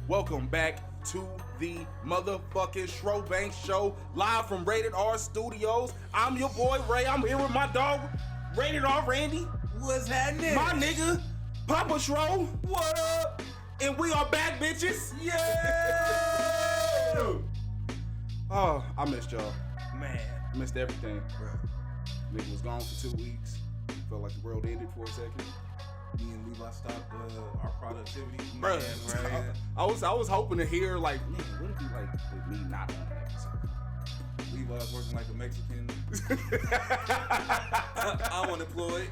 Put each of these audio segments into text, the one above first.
Welcome back to the motherfucking Shrobank Show, live from Rated R Studios. I'm your boy Ray. I'm here with my dog, Rated R Randy. What's happening? My nigga, Papa Shro. What up? And we are back, bitches. Yeah! Oh, I missed y'all. Man. I missed everything. Bro. Nigga was gone for 2 weeks. Felt like the world ended for a second. Me and Levi stopped our productivity. Bro, Man, right? I was hoping to hear like, man, what if he like with me not on the episode? Levi's working like a Mexican. I'm unemployed.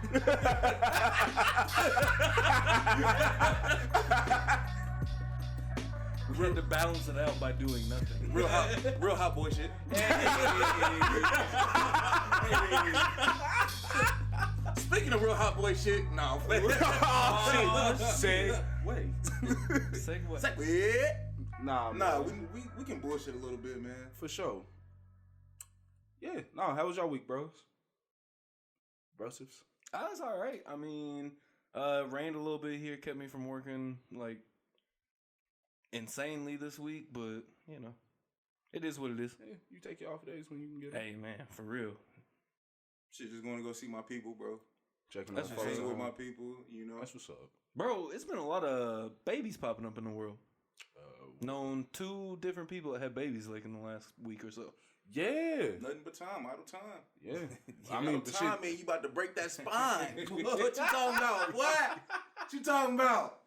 We had to balance it out by doing nothing. Real hot boy shit. Speaking of real hot boy shit, nah, I'm playing. Oh, shit. Wait. Segue. Nah, Nah, we can bullshit a little bit, man. for sure. Yeah, no, how was your week, bros? Brosifs? I was all right. I mean, rained a little bit here, kept me from working like insanely this week, but you know, it is what it is. Yeah, you take your off days when you can get it. Hey man, for real. Shit, just going to go see my people, bro. Checking That's out what's Hang photos. with my people, you know. That's what's up. Bro, it's been a lot of babies popping up in the world. Known 2 different people that had babies like in the last week or so. Yeah. Nothing but time, idle time. Yeah. I mean, the time, man, you about to break that spine. What you talking about? What you talking about?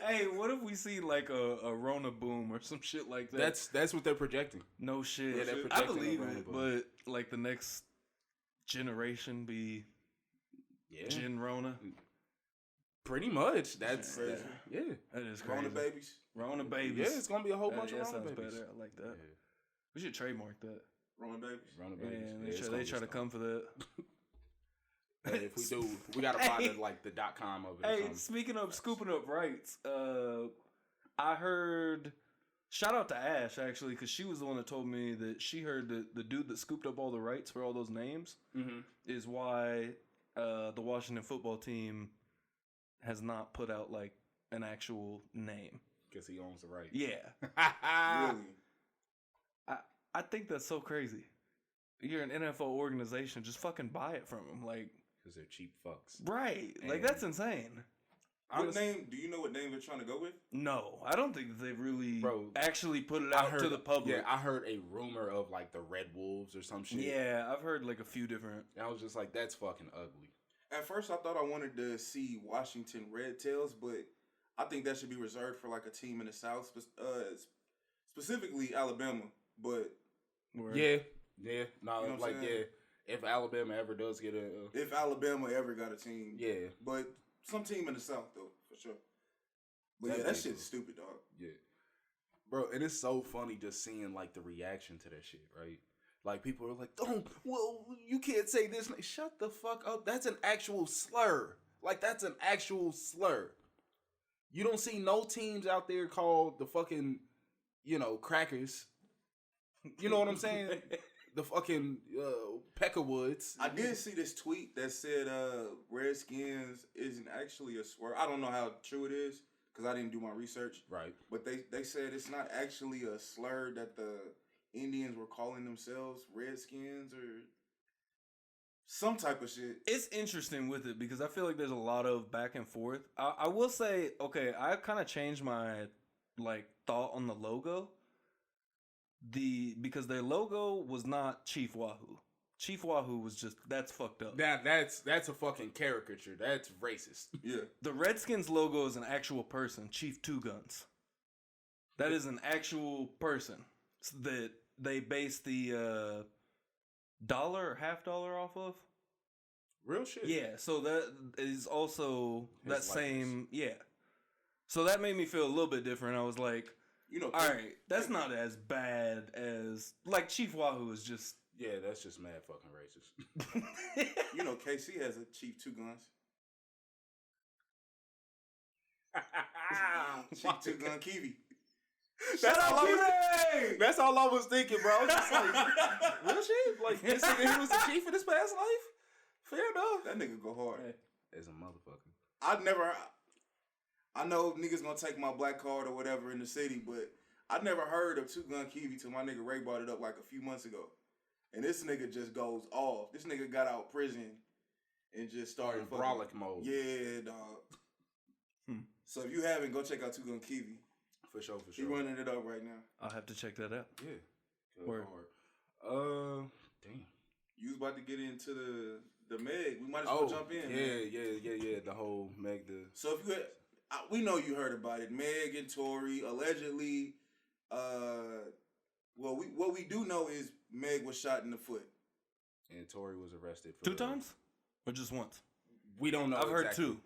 hey, what if we see like a Rona boom or some shit like that? That's what they're projecting. No shit. Yeah, they're I projecting believe a Rona it, boom. but like the next generation be Yeah. Gen Rona. Pretty much. That's Crazy. yeah. That is crazy. Rona babies. Rona Yeah, babies. it's gonna be a whole bunch of that Rona sounds babies. better. I like that. Yeah. We should trademark that. Rona babies. Rona Yeah, babies. they Yeah, it's try, gonna they be try to something. come for that. Hey, if we do, we gotta find it like the .com of it. Or Hey, something. speaking of scooping up rights, I heard. Shout out to Ash actually, because she was the one that told me that she heard that the dude that scooped up all the rights for all those names is why the Washington football team has not put out like an actual name. Because he owns the right. Yeah, Really? I think that's so crazy. You're an NFL organization, just fucking buy it from them, like Because they're cheap fucks. right, like And- that's insane. What name? Do you know what name they're trying to go with? No, I don't think that they've really Bro, actually put it out to the public. Yeah, I heard a rumor of like the Red Wolves or some shit. Yeah, I've heard like a few different. And I was just like, that's fucking ugly. At first, I thought I wanted to see Washington Red Tails, but I think that should be reserved for like a team in the South, specifically Alabama. But Where, Yeah. No, You know what I'm like, saying? yeah. If Alabama ever does get a. if Alabama ever got a team, Yeah. But some team in the South though, for sure. But yeah, That'd that be shit's cool. stupid, dog. Yeah. Bro, and it's so funny just seeing like the reaction to that shit, right? Like people are like, "Oh, well, you can't say this." Like, shut the fuck up. That's an actual slur. Like that's an actual slur. You don't see no teams out there called the fucking, crackers. You know what I'm saying? The fucking Peckerwoods. I did see this tweet that said Redskins isn't actually a swear. I don't know how true it is because I didn't do my research. Right. But they said it's not actually a slur that the Indians were calling themselves Redskins or some type of shit. It's interesting with it because I feel like there's a lot of back and forth. I will say, okay, I kind of changed my like thought on the logo. Because their logo was not Chief Wahoo. Chief Wahoo was just that's fucked up. That's a fucking caricature. That's racist. Yeah. The Redskins logo is an actual person, Chief Two Guns. That is an actual person that they base the dollar or $50 off of. Real shit. Yeah, so that is also His that same, yeah. So that made me feel a little bit different. I was like, You know, all right, that's not as bad as, like, Chief Wahoo is just. Yeah, that's just mad fucking racist. you know, KC has a Chief Two Guns. Chief Two Gun Kiwi. That's all I was thinking, bro. I was just like, real shit? Like, this nigga, he was the chief in his past life? Fair enough. That nigga go hard. As a motherfucker. I've never. I know niggas gonna take my black card or whatever in the city, but I never heard of Two Gun Kiwi till my nigga Ray brought it up like a few months ago. And this nigga just goes off. This nigga got out prison and just started fucking brolic mode. Yeah, dog. So if you haven't, go check out Two Gun Kiwi. For sure. He running it up right now. I'll have to check that out. Yeah. Good Word. Hard. Damn. You was about to get into the Meg. We might as well jump in. Yeah. The whole Meg. So if you had, we know you heard about it. Meg and Tory allegedly. What we do know is Meg was shot in the foot, and Tory was arrested for 2 times, or just once. We don't know. I've heard exactly. 2.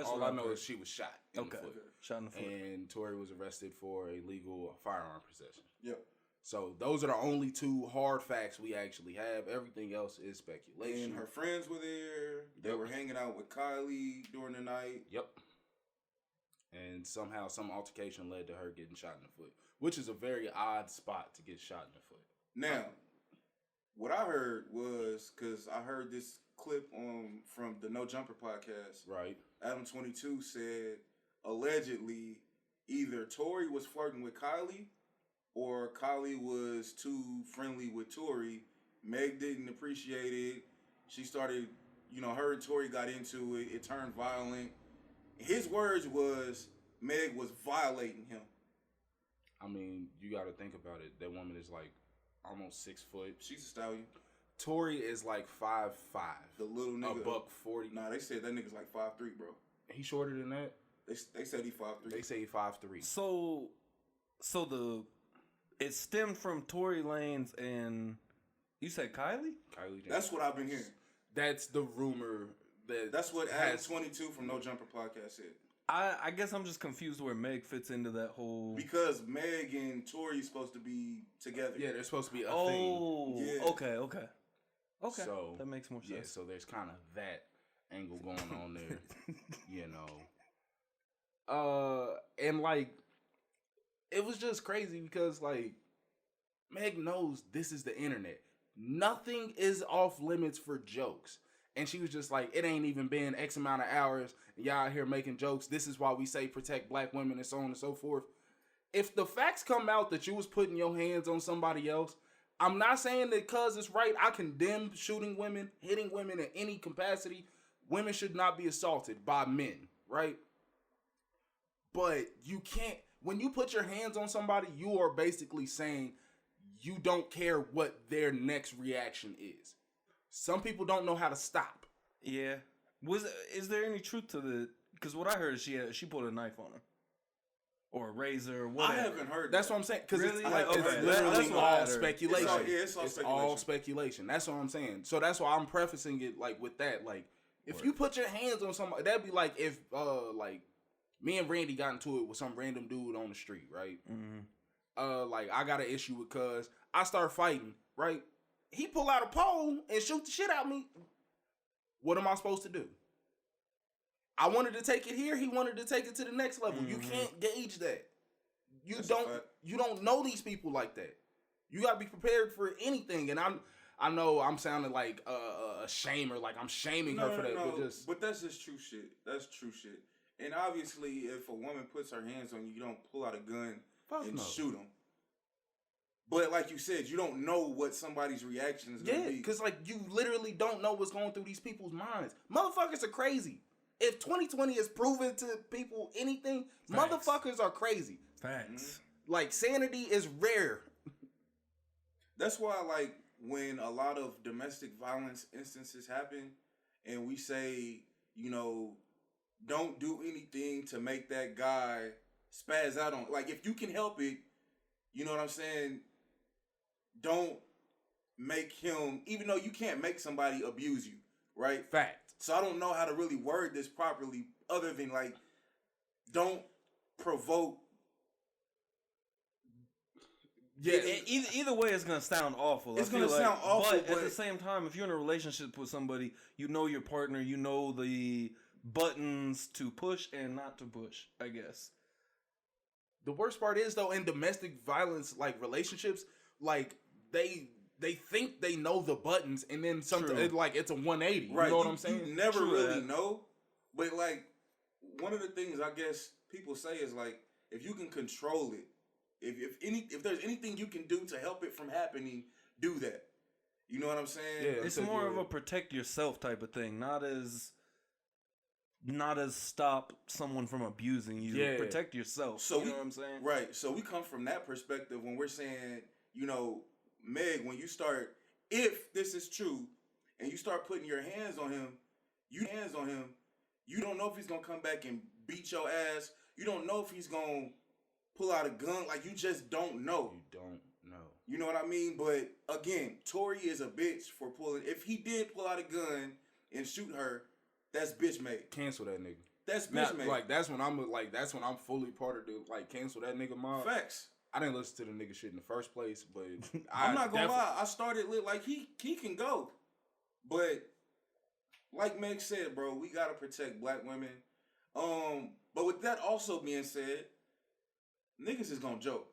All I know is she was shot in the foot. Shot in the foot. And Tory was arrested for illegal firearm possession. Yep. So those are the only 2 hard facts we actually have. Everything else is speculation. And her friends were there. They were hanging out with Kylie during the night. Yep. And somehow some altercation led to her getting shot in the foot, which is a very odd spot to get shot in the foot. Now, what I heard was, because I heard this clip from the No Jumper podcast. Right. Adam 22 said allegedly either Tory was flirting with Kylie or Kylie was too friendly with Tory. Meg didn't appreciate it. She started, her and Tory got into it. It turned violent. His words was Meg was violating him. I mean, you got to think about it. That woman is like almost 6 foot. She's a stallion. Tory is like 5'5". The little nigga. $140. Nah, they said that nigga's like 5'3", bro. He shorter than that? They said he 5'3". They say he 5'3". So it stemmed from Tory Lanez and you said Kylie? Kylie Jenner. That's what I've been hearing. That's the rumor. That's what Adam 22 from No Jumper podcast said. I guess I'm just confused where Meg fits into that whole... Because Meg and Tory supposed to be together. Yeah, they're supposed to be a thing. Oh, Yeah. Okay. So, that makes more sense. Yeah, so there's kind of that angle going on there, and like, it was just crazy because like, Meg knows this is the internet. Nothing is off limits for jokes. And she was just like, it ain't even been X amount of hours. And y'all out here making jokes. This is why we say protect black women and so on and so forth. If the facts come out that you was putting your hands on somebody else, I'm not saying that because it's right. I condemn shooting women, hitting women in any capacity. Women should not be assaulted by men, right? But you can't, when you put your hands on somebody, you are basically saying you don't care what their next reaction is. Some people don't know how to stop. Yeah. Is there any truth to the? Because what I heard is she pulled a knife on her, or a razor, or whatever. I haven't heard. That's what I'm saying. Because really? it's literally all speculation. It's all speculation. That's what I'm saying. So that's why I'm prefacing it like with that. Like, if you put your hands on somebody, that'd be like if like me and Randy got into it with some random dude on the street, right? Mm-hmm. Like I got an issue with cuz I start fighting, right? He pull out a pole and shoot the shit out of me. What am I supposed to do? I wanted to take it here. He wanted to take it to the next level. Mm-hmm. You can't gauge that. You don't know these people like that. You gotta be prepared for anything. And I know I'm sounding like a shamer, like I'm shaming her for that. No. But that's just true shit. That's true shit. And obviously, if a woman puts her hands on you, you don't pull out a gun and shoot them. But like you said, you don't know what somebody's reaction is going to be. Yeah, because like you literally don't know what's going through these people's minds. Motherfuckers are crazy. If 2020 has proven to people anything, Facts. Motherfuckers are crazy. Facts. Like sanity is rare. That's why, like, when a lot of domestic violence instances happen, and we say, don't do anything to make that guy spaz out on. Like, if you can help it, you know what I'm saying? Don't make him, even though you can't make somebody abuse you, right? Fact. So I don't know how to really word this properly other than, like, don't provoke. Yeah, either way, it's gonna sound awful. It's gonna sound awful, but at the same time, if you're in a relationship with somebody, you know your partner, you know the buttons to push and not to push, I guess. The worst part is, though, in domestic violence, like, relationships, like, they think they know the buttons, and then something, it's a 180. Right. You know what I'm saying? You never really know. But, like, one of the things I guess people say is like, if you can control it, if there's anything you can do to help it from happening, do that. You know what I'm saying? Yeah. It's So more of a protect yourself type of thing, not as stop someone from abusing you. Yeah. Protect yourself. So you know what I'm saying? Right. So we come from that perspective when we're saying, you know, Meg, when you start, if this is true, and you start putting your hands on him, you don't know if he's gonna come back and beat your ass. You don't know if he's gonna pull out a gun. Like, you just don't know. You don't know. You know what I mean? But again, Tory is a bitch for pulling. If he did pull out a gun and shoot her, that's bitch made. Cancel that nigga. That's bitch made. Like that's when I'm fully part of the cancel that nigga mob. Facts. I didn't listen to the nigga shit in the first place, but I'm not gonna lie. I started like he can go, but like Meg said, bro, we gotta protect black women. But with that also being said, niggas is gonna joke.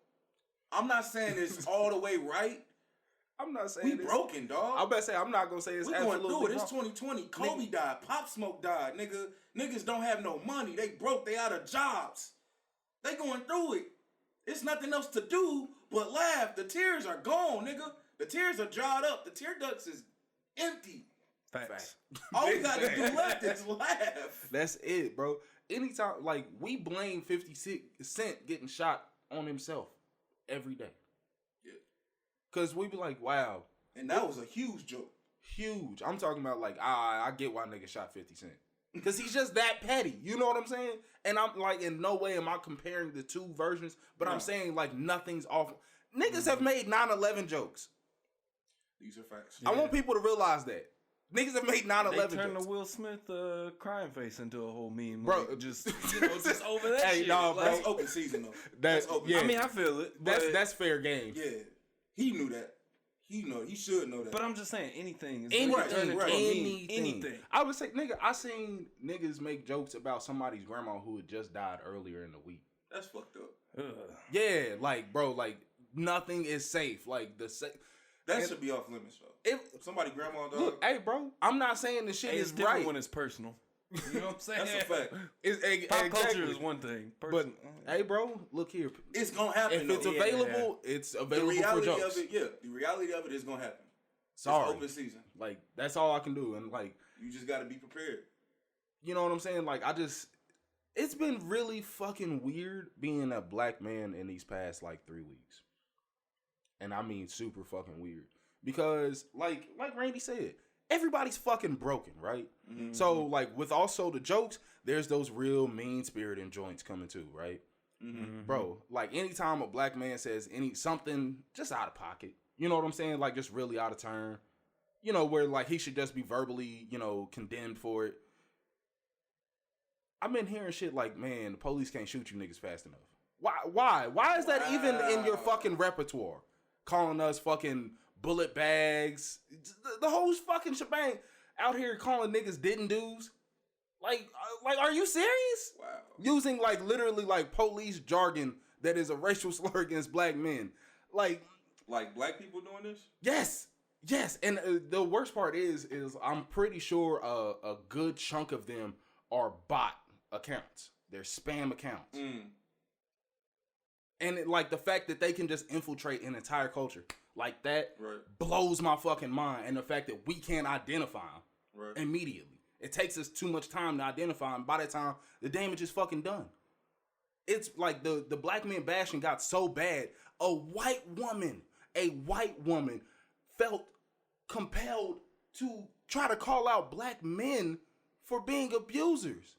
I'm not saying it's all the way right. I'm not saying we broken, dog. I'm about to say I'm not gonna say it's we absolutely going through it. It's wrong. 2020. Kobe died. Pop Smoke died. Niggas don't have no money. They broke. They out of jobs. They going through it. It's nothing else to do but laugh. The tears are gone, nigga. The tears are dried up. The tear ducts is empty. Facts. All we got to do left is laugh. That's it, bro. Anytime, like, we blame 50 Cent getting shot on himself every day. Yeah. Because we be like, wow. And that was a huge joke. Huge. I'm talking about, like, I get why nigga shot 50 Cent. Because he's just that petty. You know what I'm saying? And I'm like, in no way am I comparing the two versions, but I'm saying, like, nothing's off. Niggas have made 9/11 jokes. These are facts. I want people to realize that. Niggas have made 9/11 jokes. They turned the Will Smith crying face into a whole meme. Bro, like, just over that hey, shit. no, Like, bro. That's open season, though. That's open. Yeah. I mean, I feel it. That's fair game. Yeah. He knew that. He should know that. But I'm just saying, anything is Anything. Anything. I would say, nigga, I seen niggas make jokes about somebody's grandma who had just died earlier in the week. That's fucked up. Ugh. Yeah, like, bro, like, nothing is safe. Like, That should be off limits, though. if Somebody grandma, dog. look, hey, bro, I'm not saying the shit Hey, is it's different right. when it's personal. You know what I'm saying? That's a fact. Pop exactly. culture is one thing. But hey, bro, look here. It's gonna happen. If it's though. available, it's The available for reality jokes. of it, the reality of it is gonna happen. Sorry, It's open season. like that's all I can do, and like, You just gotta be prepared. you know what I'm saying? Like, it's been really fucking weird being a black man in these past like 3 weeks, and I mean super fucking weird because like Randy said, everybody's fucking broken, right? Mm-hmm. So like with also the jokes, there's those real mean spirited joints coming too, right? Mm-hmm. Bro, like anytime a black man says something just out of pocket, you know what I'm saying? Like just really out of turn, you know, where like he should just be verbally, you know, condemned for it. I've been hearing shit like, man, the police can't shoot you niggas fast enough. Why is that even in your fucking repertoire? Calling us fucking bullet bags, the whole fucking shebang out here calling niggas didn't do's. Like, are you serious? Wow. Using like literally like police jargon that is a racial slur against black men. Like black people doing this? yes. And the worst part is I'm pretty sure a good chunk of them are bot accounts. They're spam accounts. And like the fact that they can just infiltrate an entire culture like that blows my fucking mind. And the fact that we can't identify them immediately. It takes us too much time to identify them. By the time the damage is fucking done. It's like the black men bashing got so bad. A white woman felt compelled to try to call out black men for being abusers.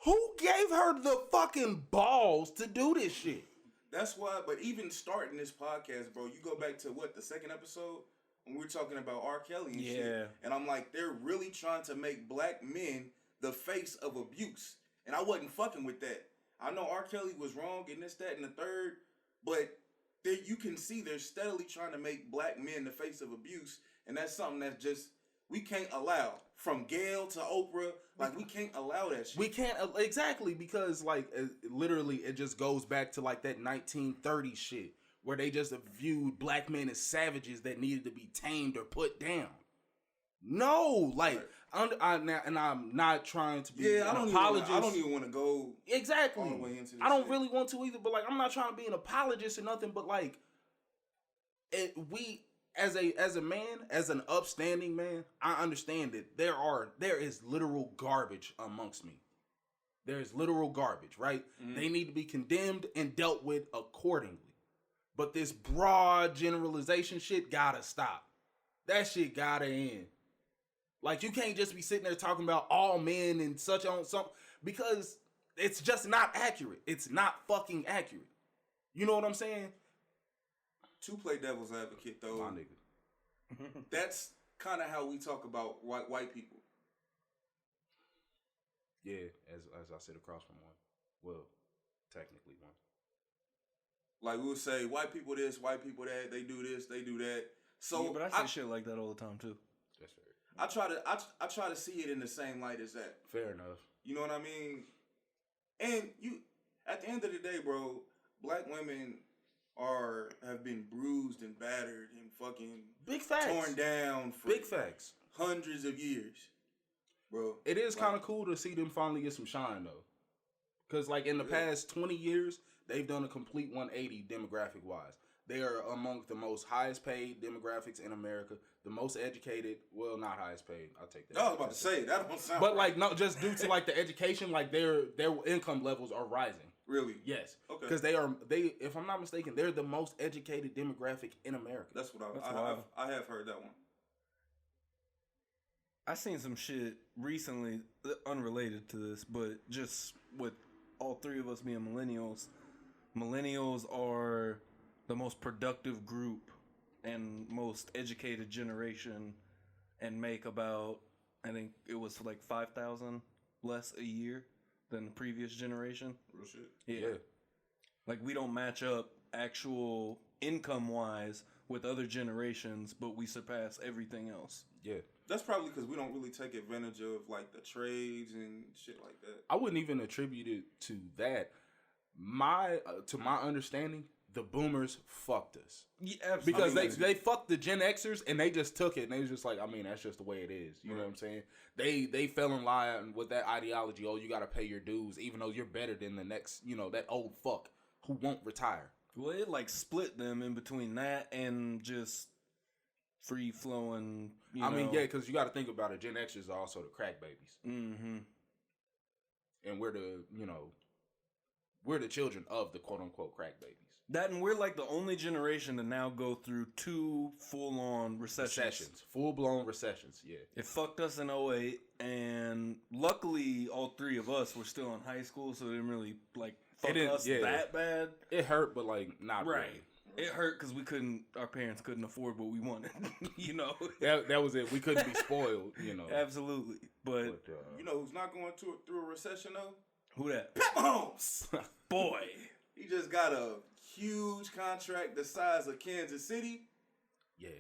Who gave her the fucking balls to do this shit? That's why, but even starting this podcast, bro, you go back to the second episode when we were talking about R. Kelly and shit. And I'm like, they're really trying to make black men the face of abuse. And I wasn't fucking with that. I know R. Kelly was wrong in this, that, and the third, but you can see they're steadily trying to make black men the face of abuse. And that's something that's just, we can't allow. From Gayle to Oprah, like, we can't allow that shit. We can't, exactly, because, like, literally, it just goes back to, like, that 1930s shit, where they just viewed black men as savages that needed to be tamed or put down. No, like Right. I'm not trying to be Yeah, an I apologist. don't even want to go Exactly. all the way into this I don't shit. really want to either, but like I'm not trying to be an apologist or nothing, but like we as a man, as an upstanding man, I understand that there is literal garbage amongst me. There is literal garbage, right? Mhm. They need to be condemned and dealt with accordingly. But this broad generalization shit gotta stop. That shit gotta end. Like, you can't just be sitting there talking about all men and such on something, because it's just not accurate. It's not fucking accurate. You know what I'm saying? To play devil's advocate, though, My nigga. that's kind of how we talk about white people. Yeah, as I sit across from one. Well, technically one. Like, we would say, white people this, white people that, they do this, they do that. So, yeah, but I say shit like that all the time too. That's fair. I try to see it in the same light as that. Fair enough. You know what I mean? And at the end of the day, bro, black women have been bruised and battered and fucking Big facts. torn down for Big facts. hundreds of years, bro. It is kind of cool to see them finally get some shine, though. Because, like, in the past 20 years, they've done a complete 180 demographic-wise. They are among the most highest paid demographics in America, the most educated. Well, not highest paid. I'll take that. I was about to say that don't sound. But right. like, no, just due to like the education, like their income levels are rising. Really? Yes. Okay. Because they, if I'm not mistaken, they're the most educated demographic in America. That's what That's I have heard that one. I seen some shit recently, unrelated to this, but just with all three of us being millennials. Millennials are the most productive group and most educated generation, and make about, I think it was like 5,000 less a year than the previous generation. Real shit. Yeah. Like, we don't match up actual income wise with other generations, but we surpass everything else. Yeah. That's probably because we don't really take advantage of like the trades and shit like that. I wouldn't even attribute it to that. To my understanding, the boomers fucked us. Yeah, absolutely. Because they fucked the Gen Xers and they just took it and they was just like, I mean, that's just the way it is. You know what I'm saying? They fell in line with that ideology. Oh, you got to pay your dues, even though you're better than the next, that old fuck who won't retire. Well, it like split them in between that and just free flowing. I mean, yeah, because you got to think about it. Gen Xers are also the crack babies. Mm-hmm. And we're the children of the quote unquote crack babies. That, and we're like the only generation to now go through 2 full-on recessions. Full-blown recessions, yeah. It fucked us in 2008, and luckily all 3 of us were still in high school, so it didn't really like fuck us that bad. It hurt, but like not right. really. It hurt because our parents couldn't afford what we wanted, That was it. We couldn't be spoiled, Absolutely. But You know who's not going through a recession though? who that? Pat Mahomes. Boy. He just got a huge contract the size of Kansas City. Yeah.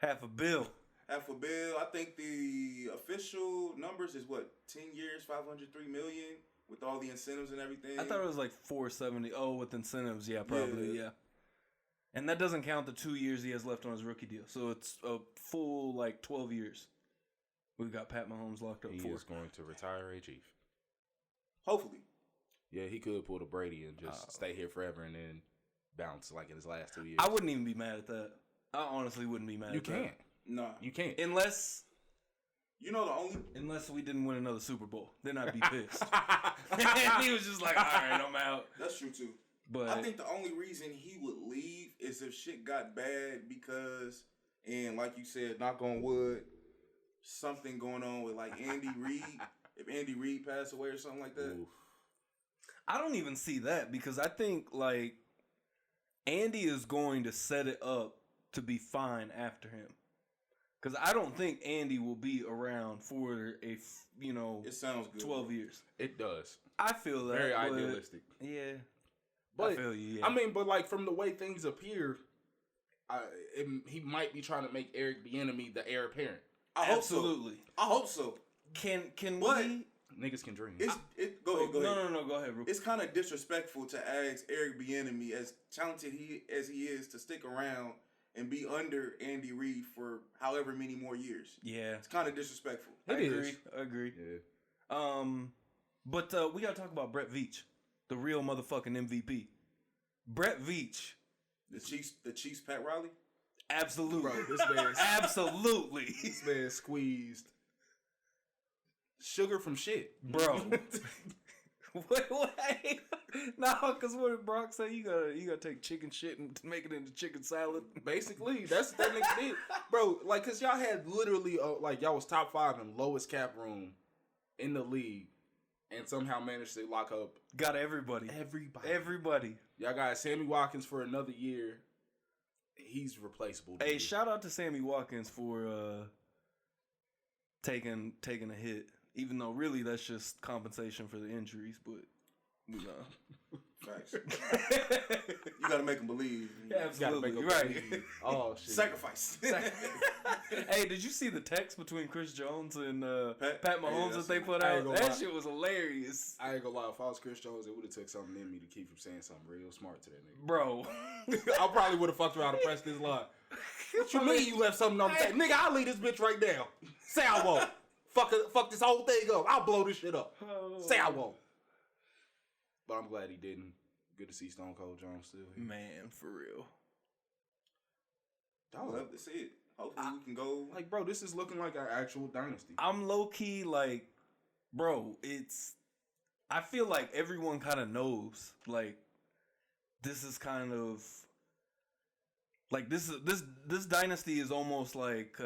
$500 million. $500 million. I think the official numbers is what, 10 years, $503 million with all the incentives and everything. I thought it was like 470. Oh, with incentives, yeah, probably, yeah. And that doesn't count the 2 years he has left on his rookie deal. So it's a full like 12 years. We've got Pat Mahomes locked up He for. is going to retire a Chief. Hopefully. Yeah, he could pull the Brady and just stay here forever and then bounce like in his last 2 years. I wouldn't even be mad at that. I honestly wouldn't be mad You at that. can't. Nah. You can't. Unless Unless we didn't win another Super Bowl. Then I'd be pissed. And he was just like, all right, I'm out. That's true too. But I think the only reason he would leave is if shit got bad because, and like you said, knock on wood, something going on with like Andy Reid. If Andy Reid passed away or something like that. Oof. I don't even see that because I think like Andy is going to set it up to be fine after him. Because I don't think Andy will be around for It sounds good. 12 years. It does. I feel that. Very but, idealistic. Yeah. But I feel you, yeah. I mean, but like from the way things appear, he might be trying to make Eric Bieniemy the heir apparent. I hope Absolutely. so. I hope so. Can But- we? Niggas can dream. Go ahead. Go ahead. No. Go ahead, Rup. It's kind of disrespectful to ask Eric Bieniemy, as talented as he is, to stick around and be under Andy Reid for however many more years. Yeah. It's kind of disrespectful. I agree. Yeah. But we gotta talk about Brett Veach, the real motherfucking MVP. Brett Veach. The Chiefs, Pat Riley. Absolutely. Bro, this man, Absolutely. this man squeezed sugar from shit, Bro. Wait. No, because what did Brock say? You gotta take chicken shit and make it into chicken salad. Basically, that's what that nigga did, bro. Like, cause y'all had literally, like, y'all was top 5 in lowest cap room in the league, and somehow managed to lock up Got everybody. Everybody. Y'all got Sammy Watkins for another year. He's replaceable. Hey, dude. shout out to Sammy Watkins for taking a hit, even though really that's just compensation for the injuries. But you know, Facts. You gotta make them believe. absolutely make 'em right. believe. Oh shit! Sacrifice. Hey, did you see the text between Chris Jones and Pat Mahomes Yeah, that they put I out? ain't gonna That lie. shit was hilarious, I ain't gonna lie. If I was Chris Jones, it would have took something in me to keep from saying something real smart to that nigga. bro. I probably would have fucked around and pressed this line. What you mean you left something on the table? Nigga, I'll leave this bitch right now. Say I won't. Fuck this whole thing up. I'll blow this shit up. Say I won't. But I'm glad he didn't. Good to see Stone Cold Jones still here. Man, for real. I love to see it. Hopefully we can go. Like, bro, this is looking like an actual dynasty. I'm low key like, bro. I feel like everyone kind of knows. Like, this is kind of like this dynasty is almost like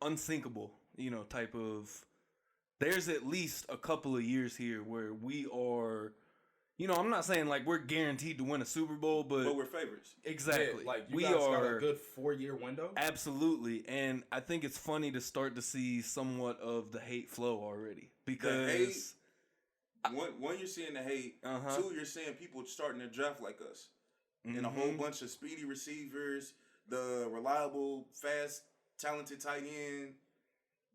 unsinkable. You know, type of. There's at least a couple of years here where we are, you know, I'm not saying like we're guaranteed to win a Super Bowl, but we're favorites. exactly. Yeah, like, you we guys got are a good 4-year window. absolutely, and I think it's funny to start to see somewhat of the hate flow already because The hate, one you're seeing the hate. Uh-huh. 2, you're seeing people starting to draft like us, and a whole bunch of speedy receivers, the reliable, fast, talented tight end.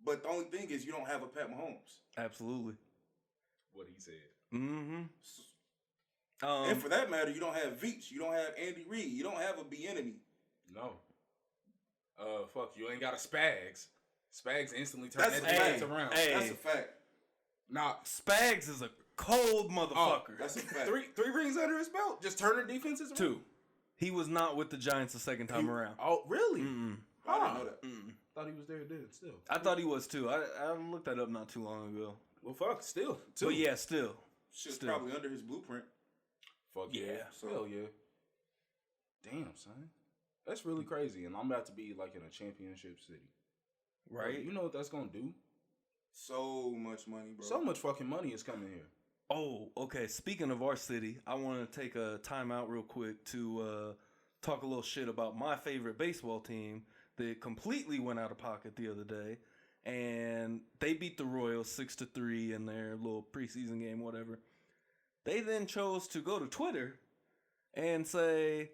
But the only thing is, you don't have a Pat Mahomes. Absolutely. What he said. Mm-hmm. And for that matter, you don't have Veach. You don't have Andy Reid. You don't have a B-enemy. No. Fuck, you ain't got a Spags. Spags instantly turned That's that a defense fact. around. Hey. That's a fact. Nah, Spags is a cold motherfucker. That's a fact. three rings under his belt. Just turning defenses around. 2. He was not with the Giants the second time around. Oh, really? Mm-mm. I didn't know that. Mm-mm. Thought he was there then, still. I thought he was too. I looked that up not too long ago. Well, fuck, still. Too. But yeah, still. Shit's Still. probably under his blueprint. Fuck yeah. Yeah. So- Hell yeah. Damn, son. That's really crazy. And I'm about to be like in a championship city. Right? You know what that's going to do? So much money, bro. So much fucking money is coming here. Oh, okay. Speaking of our city, I want to take a time out real quick to talk a little shit about my favorite baseball team that completely went out of pocket the other day. And they beat the Royals 6-3 in their little preseason game, whatever. They then chose to go to Twitter and say,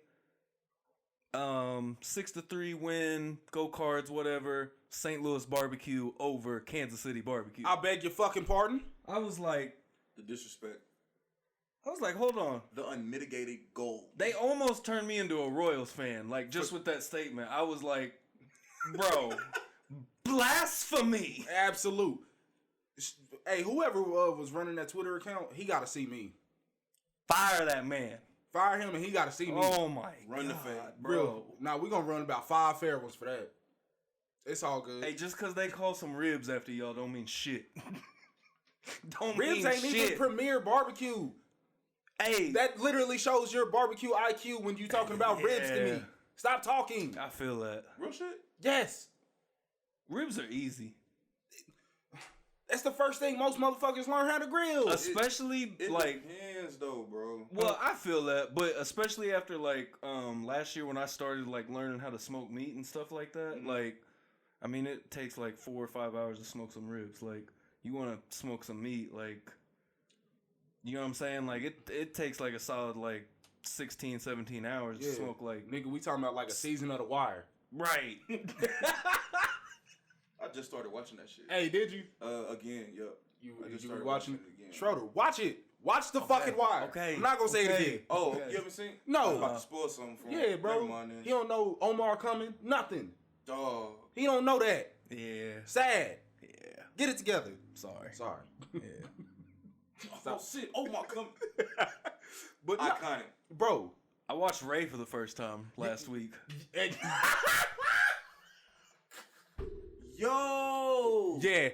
6-3 win, go Cards, whatever, St. Louis barbecue over Kansas City barbecue. I beg your fucking pardon? I was like, The disrespect. hold on. The unmitigated gold. They almost turned me into a Royals fan, like just with that statement. I was like, bro, blasphemy. Absolute. Hey, whoever was running that Twitter account, he got to see me. Fire that man. Fire him and he got to see me. Oh my Run the God, fade. bro. Real. Now, we're going to run about 5 fair ones for that. It's all good. Hey, just because they call some ribs after y'all don't mean shit. Don't Ribs mean ain't shit. even premier barbecue. Hey, That literally shows your barbecue IQ when you talking about ribs to Yeah. me. Stop talking. I feel that. Real shit? Yes. Ribs are easy. That's the first thing most motherfuckers learn how to grill. Especially It like depends though, bro. well, I feel that, but especially after like last year when I started like learning how to smoke meat and stuff like that, Mhm. like I mean it takes like 4 or 5 hours to smoke some ribs. Like you want to smoke some meat, like you know what I'm saying? Like it takes like a solid like 16, 17 hours to Yeah. smoke like Nigga, we talking about like a season of The Wire. right. I just started watching that shit. Hey, did you? Again, yup. You I just you started watching watching it again. Schroeder, watch it. Watch the fucking Wire. Okay. I'm not gonna say it again. Oh, Okay. you haven't seen? No. I'm about to spoil something for Yeah, him. bro. Never mind then. He don't know Omar coming. Nothing. Dog. He don't know that. Yeah. Sad. Yeah. Get it together. Sorry. Sorry. Yeah. Oh shit! Oh my god. But no, Iconic. bro. I watched Ray for the first time last week. Yo. Yeah.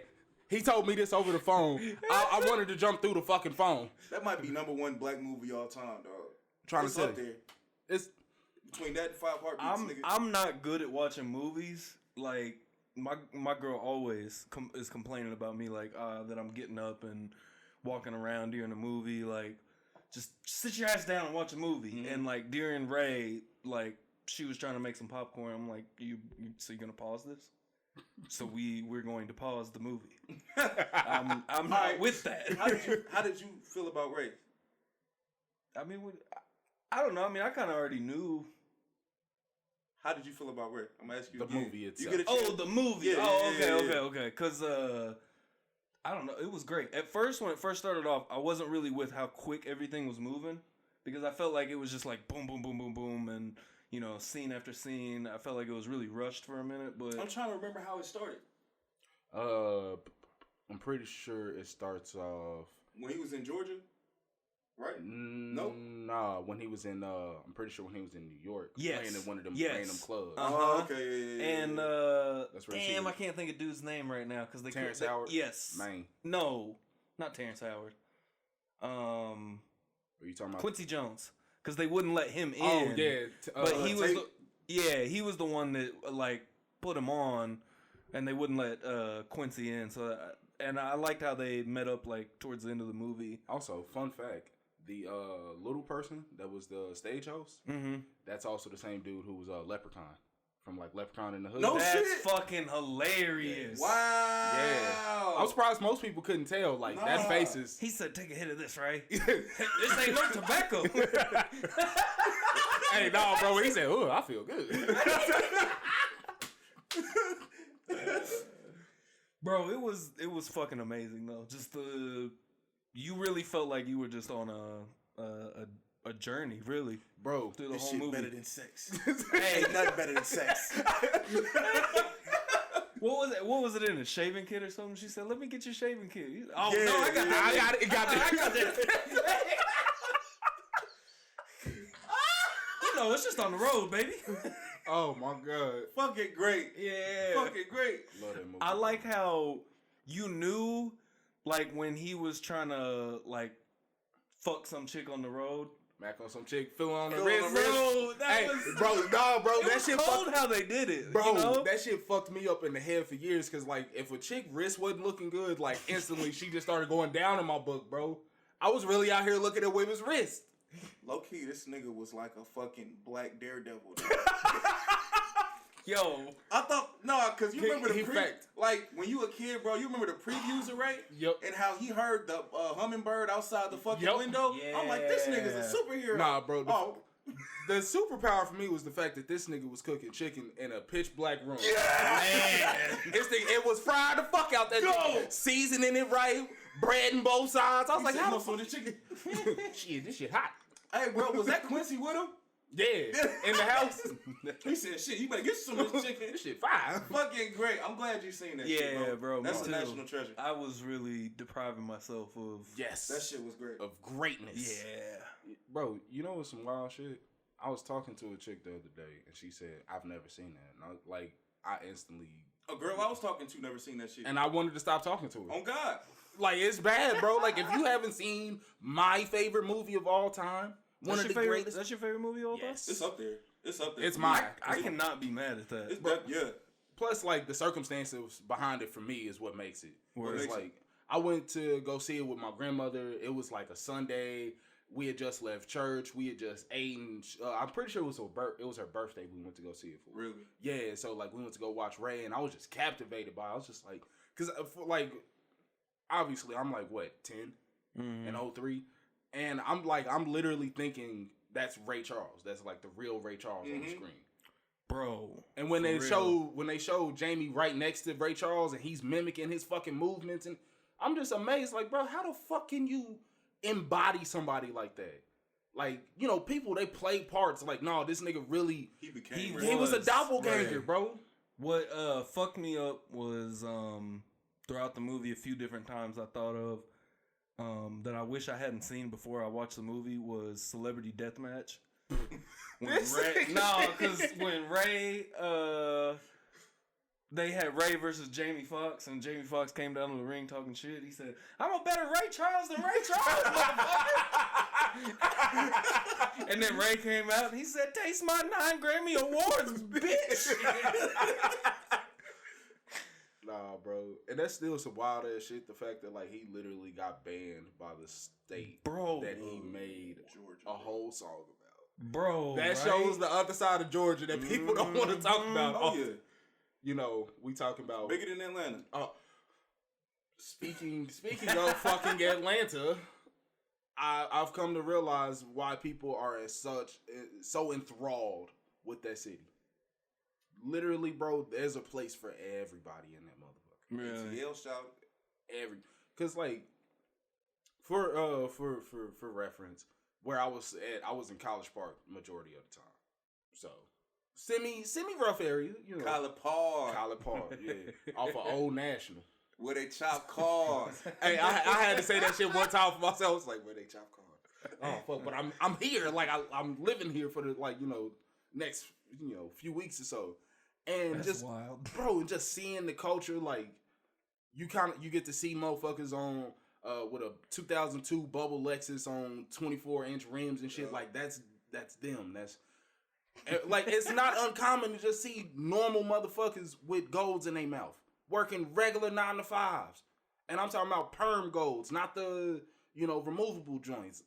He told me this over the phone. I wanted to jump through the fucking phone. That might be #1 black movie all time, dog. Trying It's to say up there. it's Between that and 5 Heartbeats, nigga. I'm not good at watching movies. Like my girl always is complaining about me, like that I'm getting up and walking around during a movie. Like, just sit your ass down and watch a movie. Mm-hmm. And like during Ray, like she was trying to make some popcorn. I'm like, so you gonna pause this? So we're going to pause the movie. I'm not Alright. with that. How did you feel about Ray? I mean, I don't know. I mean, I kind of already knew. How did you feel about Ray? I'm gonna ask you the again. movie You itself. get a chance? Oh, the movie. Yeah, oh, yeah, okay, yeah, yeah. okay. Because I don't know. It was great. At first, when it first started off, I wasn't really with how quick everything was moving because I felt like it was just like boom, boom, boom, boom, boom, and you know, scene after scene. I felt like it was really rushed for a minute, but I'm trying to remember how it started. I'm pretty sure it starts off When he was in Georgia, right? Nope. Nah, when he was in I'm pretty sure when he was in New York, Yes. playing in one of them Yes. random clubs. Oh, okay. Yeah, and That's where damn, she- I can't think of dude's name right now because they Terrence they- Howard? Yes, Man, no, not Terrence Howard. what are you talking about? Quincy Jones, because they wouldn't let him in. Oh yeah, But he was, Tate? he was the one that like put him on, and they wouldn't let Quincy in. So, and I liked how they met up like towards the end of the movie. Also, fun fact: the little person that was the stage host, Mm-hmm. that's also the same dude who was Leprechaun from like Leprechaun in the Hood. No That's shit. fucking hilarious. Wow. Yeah, I'm surprised most people couldn't tell. Like that Nah. face is. He said, "Take a hit of this, right? This ain't no tobacco." Hey, no, bro. He said, "Oh, I feel good." Bro, it was fucking amazing though. Just you really felt like you were just on a journey, really, Bro, through the This whole shit movie. better than sex. Ain't nothing better than sex. What was it in a shaving kit or something? She said, "Let me get your shaving kit." Oh Yeah, no, I got yeah. that. I got it. Got that. I got that. You know, it's just on the road, baby. Oh my god. Fucking great. Yeah. Fucking great. Love that movie. I like how you knew, like, when he was trying to, like, fuck some chick on the road. Mac on some chick, feeling on the Feeling wrist. on the wrist. Bro, that Hey, was... bro, no, bro, It that was shit cold fucked. how they did it, Bro, you know? that shit fucked me up in the head for years. Cause like, if a chick wrist wasn't looking good, like instantly she just started going down in my book, bro. I was really out here looking at women's wrist. Low key, this nigga was like a fucking black Daredevil. Yo, I thought cause you remember the he fact. like when you a kid, bro. You remember the previews, right? Yep. And how he heard the hummingbird outside the fucking Yep. window. I'm like, this nigga's a superhero. Nah, bro. Oh, The superpower for me was the fact that this nigga was cooking chicken in a pitch black room. yeah. This thing, it was fried the fuck out that Go! thing, seasoning it right, bread in both sides. I was like, how the for fuck? the chicken? Shit, this shit hot. Hey, bro, was that Quincy with him? Yeah, in the house. He said, "Shit, you better get some of this chicken." This shit fire. Fucking great. I'm glad you seen that. yeah, shit, bro. That's me a too. national treasure. I was really depriving myself of... Yes. That shit was great. Of greatness. Yeah. Bro, you know what's some wild shit? I was talking to a chick the other day, and she said, I've never seen that. And I instantly... A girl I was talking to never seen that shit. And I wanted to stop talking to her. On God. Like, it's bad, bro. Like, if you haven't seen my favorite movie of all time, one of the greatest... That's your favorite movie of all time? Yes. It's up there. It's up there. It's for mine. me. I cannot be mad at that. It's yeah. Plus, like, the circumstances behind it for me is what makes it. Word. It's like, I went to go see it with my grandmother. It was like a Sunday. We had just left church. We had just eaten. I'm pretty sure it was her birthday we went to go see it for. Really? Yeah, so, like, we went to go watch Ray, and I was just captivated by it. I was just like, because, like, obviously, I'm like, what, 10 in 03? And I'm literally thinking that's Ray Charles. That's, like, the real Ray Charles on the screen. Bro. And when For they showed Jamie right next to Ray Charles and he's mimicking his fucking movements, and I'm just amazed, like, bro, how the fuck can you embody somebody like that. Like, you know, people, they play parts like, no, this nigga really, he was a doppelganger, bro. What fucked me up was throughout the movie a few different times I thought of that I wish I hadn't seen before I watched the movie was Celebrity Deathmatch. Because when Ray they had Ray versus Jamie Foxx, and Jamie Foxx came down to the ring talking shit. He said, "I'm a better Ray Charles than Ray Charles, motherfucker." And then Ray came out and he said, "Taste my 9 Grammy awards, bitch." Nah, bro. And that's still some wild ass shit. The fact that, like, he literally got banned by the state that he made Georgia, a whole song about. Bro, that shows the other side of Georgia that people don't want to talk about. Oh, yeah. You know, we talking about bigger than Atlanta. Speaking of fucking Atlanta, I've come to realize why people are so enthralled with that city. Literally, bro, there's a place for everybody in that motherfucker. Really? ATL shout because like for reference, where I was at, I was in College Park majority of the time, so. Semi rough area, you know. College Park, yeah. Off of Old National. Where they chop cars. Hey, I had to say that shit one time for myself. I was like, where they chop cars? Oh fuck, but I'm here. Like I'm living here for the next few weeks or so. And that's just wild. Bro, and just seeing the culture, like you get to see motherfuckers on with a 2002 bubble Lexus on 24-inch rims and shit. Like that's them. That's like, it's not uncommon to just see normal motherfuckers with golds in their mouth working regular 9 to 5s, and I'm talking about perm golds, not the removable joints.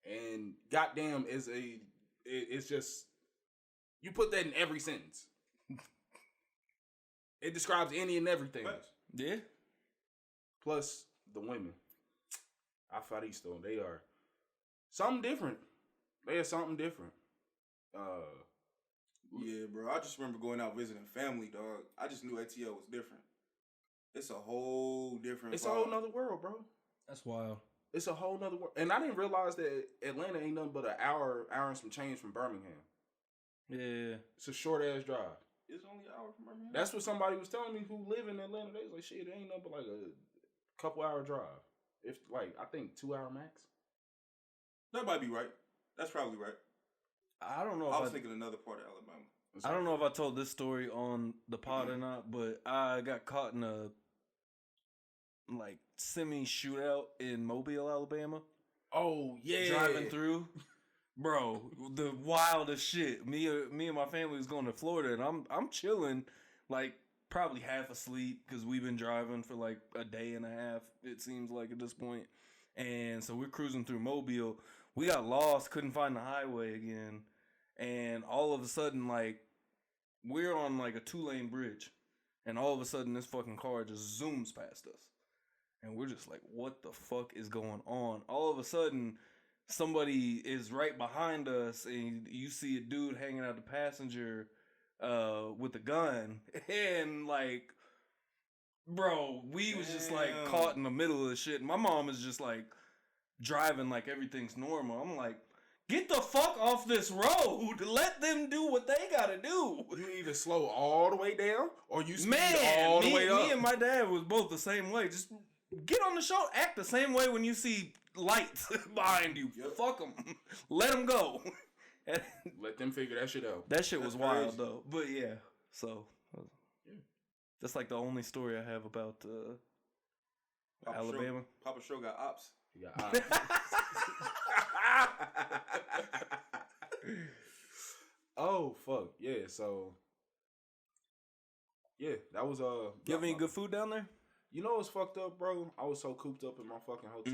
And goddamn, it's just, you put that in every sentence. It describes any and everything. Yeah. Plus the women, Afaristo, they are something different. They are something different. Yeah, bro. I just remember going out visiting family, dog. I just knew ATL was different. It's a whole different. It's a whole nother world, bro. That's wild. It's a whole nother world, and I didn't realize that Atlanta ain't nothing but an hour and some change from Birmingham. Yeah, it's a short ass drive. It's only an hour from Birmingham. That's what somebody was telling me who live in Atlanta. They was like, shit, it ain't nothing but like a couple hour drive. If I think 2 hour max. That might be right. That's probably right. I don't know. I was thinking another part of Alabama. I don't know if I told this story on the pod or not, but I got caught in a semi shootout in Mobile, Alabama. Oh yeah, driving through, bro, the wildest shit. Me and my family was going to Florida, and I'm chilling, probably half asleep because we've been driving for a day and a half. It seems like at this point, and so we're cruising through Mobile. We got lost, couldn't find the highway again. And all of a sudden, we're on a 2-lane bridge. And all of a sudden, this fucking car just zooms past us. And we're just like, what the fuck is going on? All of a sudden, somebody is right behind us. And you see a dude hanging out the passenger with a gun. And bro, we was just caught in the middle of the shit. My mom is just driving like everything's normal. I'm like, get the fuck off this road. Let them do what they gotta do. You either slow all the way down or you speed all the way up. Me and my dad was both the same way. Just get on the show. Act the same way when you see lights behind you. Yep. Fuck them. Let them go. Let them figure that shit out. That shit was wild though. But yeah, so that's the only story I have about Alabama. Papa Show got ops. He got ops. Oh fuck yeah! So yeah, that was You have any good food down there? You know what's fucked up, bro? I was so cooped up in my fucking hotel.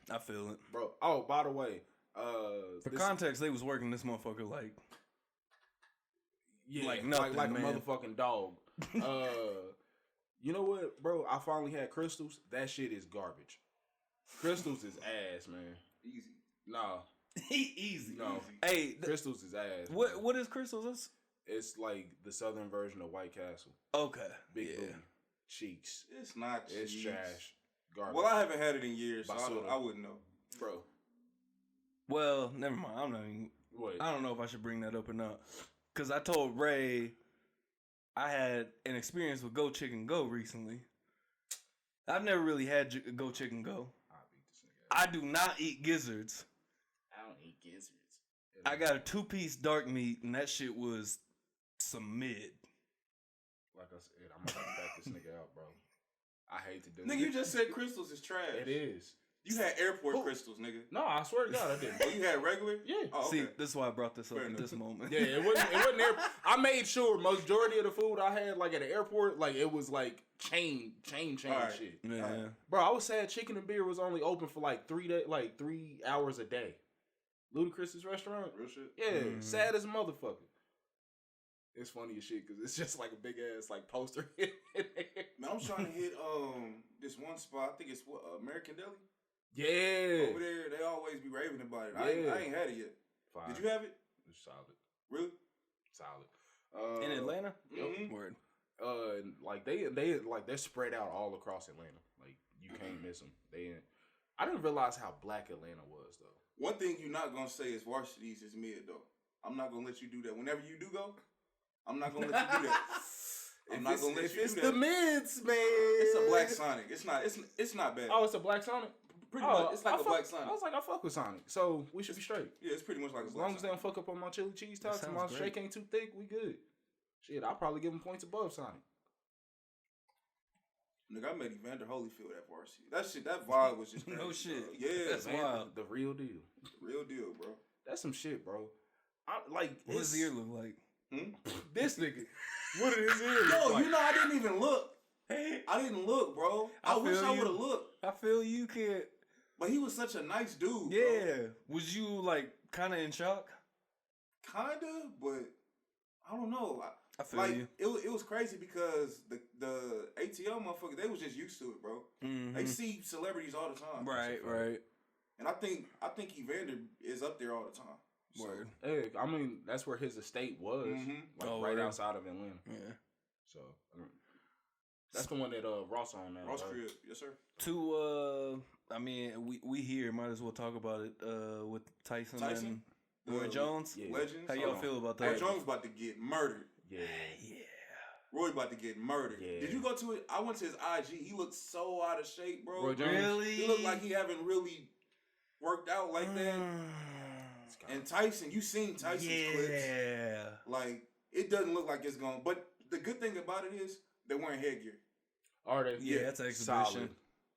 I feel it, bro. Oh, by the way, for context, they was working this motherfucker like nothing, like a motherfucking dog. You know what, bro? I finally had crystals. That shit is garbage. Crystals is ass, man. Easy. Nah. Easy. No. Hey, Crystals is ass. What is Crystals? It's like the southern version of White Castle. Okay. Big booty. Cheeks. It's not cheeks. It's trash. Garbage. Well, I haven't had it in years, so I wouldn't know. bro. Well, never mind. I'm not even. What? I don't know if I should bring that up or not. Because I told Ray I had an experience with Go Chicken Go recently. I've never really had Go Chicken Go. I'll beat this nigga. I do not eat gizzards. I don't eat gizzards. I got a 2-piece dark meat, and that shit was some mid. Like I said, I'm gonna have to back this nigga out, bro. I hate to do Nigga, this. you just said crystals is trash. It is. You had airport crystals, nigga. No, I swear to God, I didn't. Oh, you had regular? Yeah. Oh, okay. See, this is why I brought this up Fair at enough. this moment. Yeah, it wasn't there. I made sure majority of the food I had like at the airport, like it was like chain Alright. shit. Yeah. Bro, I was sad chicken and beer was only open for like 3 hours a day. Ludacris's restaurant. Real shit? Yeah, Mm. sad as a motherfucker. It's funny as shit because it's just like a big ass like poster. Man, I'm trying to hit this one spot. I think it's American Deli. Yeah. Over there, they always be raving about it. Yeah. I ain't had it yet. Fine. Did you have it? It's solid. Really? Solid. In Atlanta? Mhm. Word. Like they're spread out all across Atlanta. Like you can't miss them. I didn't realize how black Atlanta was though. One thing you're not gonna say is varsities is mid though. I'm not gonna let you do that. Whenever you do go, I'm not gonna let you do that. I'm not gonna let if you it's do the that. mids, man. It's a black Sonic. It's not bad. Oh, it's a black Sonic. Pretty much. It's like a black Sonic. I was like, I fuck with Sonic, so we should be straight. Yeah, it's pretty much like a As black long as they Sonic. don't fuck up on my chili cheese tots and my sounds great. shake ain't too thick, we good. Shit, I'll probably give them points above Sonic. Nigga, I met Evander Holyfield at varsity. That vibe was just crazy, No shit. bro. Yeah, That's man, wild. The real deal. real deal, bro. That's some shit, bro. I like What does his ear look like? this nigga. What did his ear look Yo, like? you know I didn't even look. I didn't look, bro. I wish feel I you. would have looked. I feel you can't. But he was such a nice dude. Yeah. Was you like kind of in shock? Bro. Kinda, but I don't know. I feel Like you. it was crazy because the ATL motherfuckers, they was just used to it, bro. Mhm. They see celebrities all the time. Right, right. And I think Evander is up there all the time. So, Word. Hey, I mean, that's where his estate was, Mhm. like Oh, right word. outside of Atlanta. Yeah. So that's the one that Ross on now. Ross right? crib, yes sir. I mean, we here might as well talk about it with Tyson? Tyson? and Roy Jones. Yeah. Legends. How y'all feel about Roy that? Jones about to get murdered. Yeah. Yeah. Roy about to get murdered. Yeah. Did you go to it? I went to his IG. He looked so out of shape, bro. Roy Jones? Really? He looked like he haven't really worked out like that. And Tyson, you seen Tyson's clips. Yeah. Like, it doesn't look like it's going. But the good thing about it is they're wearing headgear. Are they? Yeah, that's an exhibition.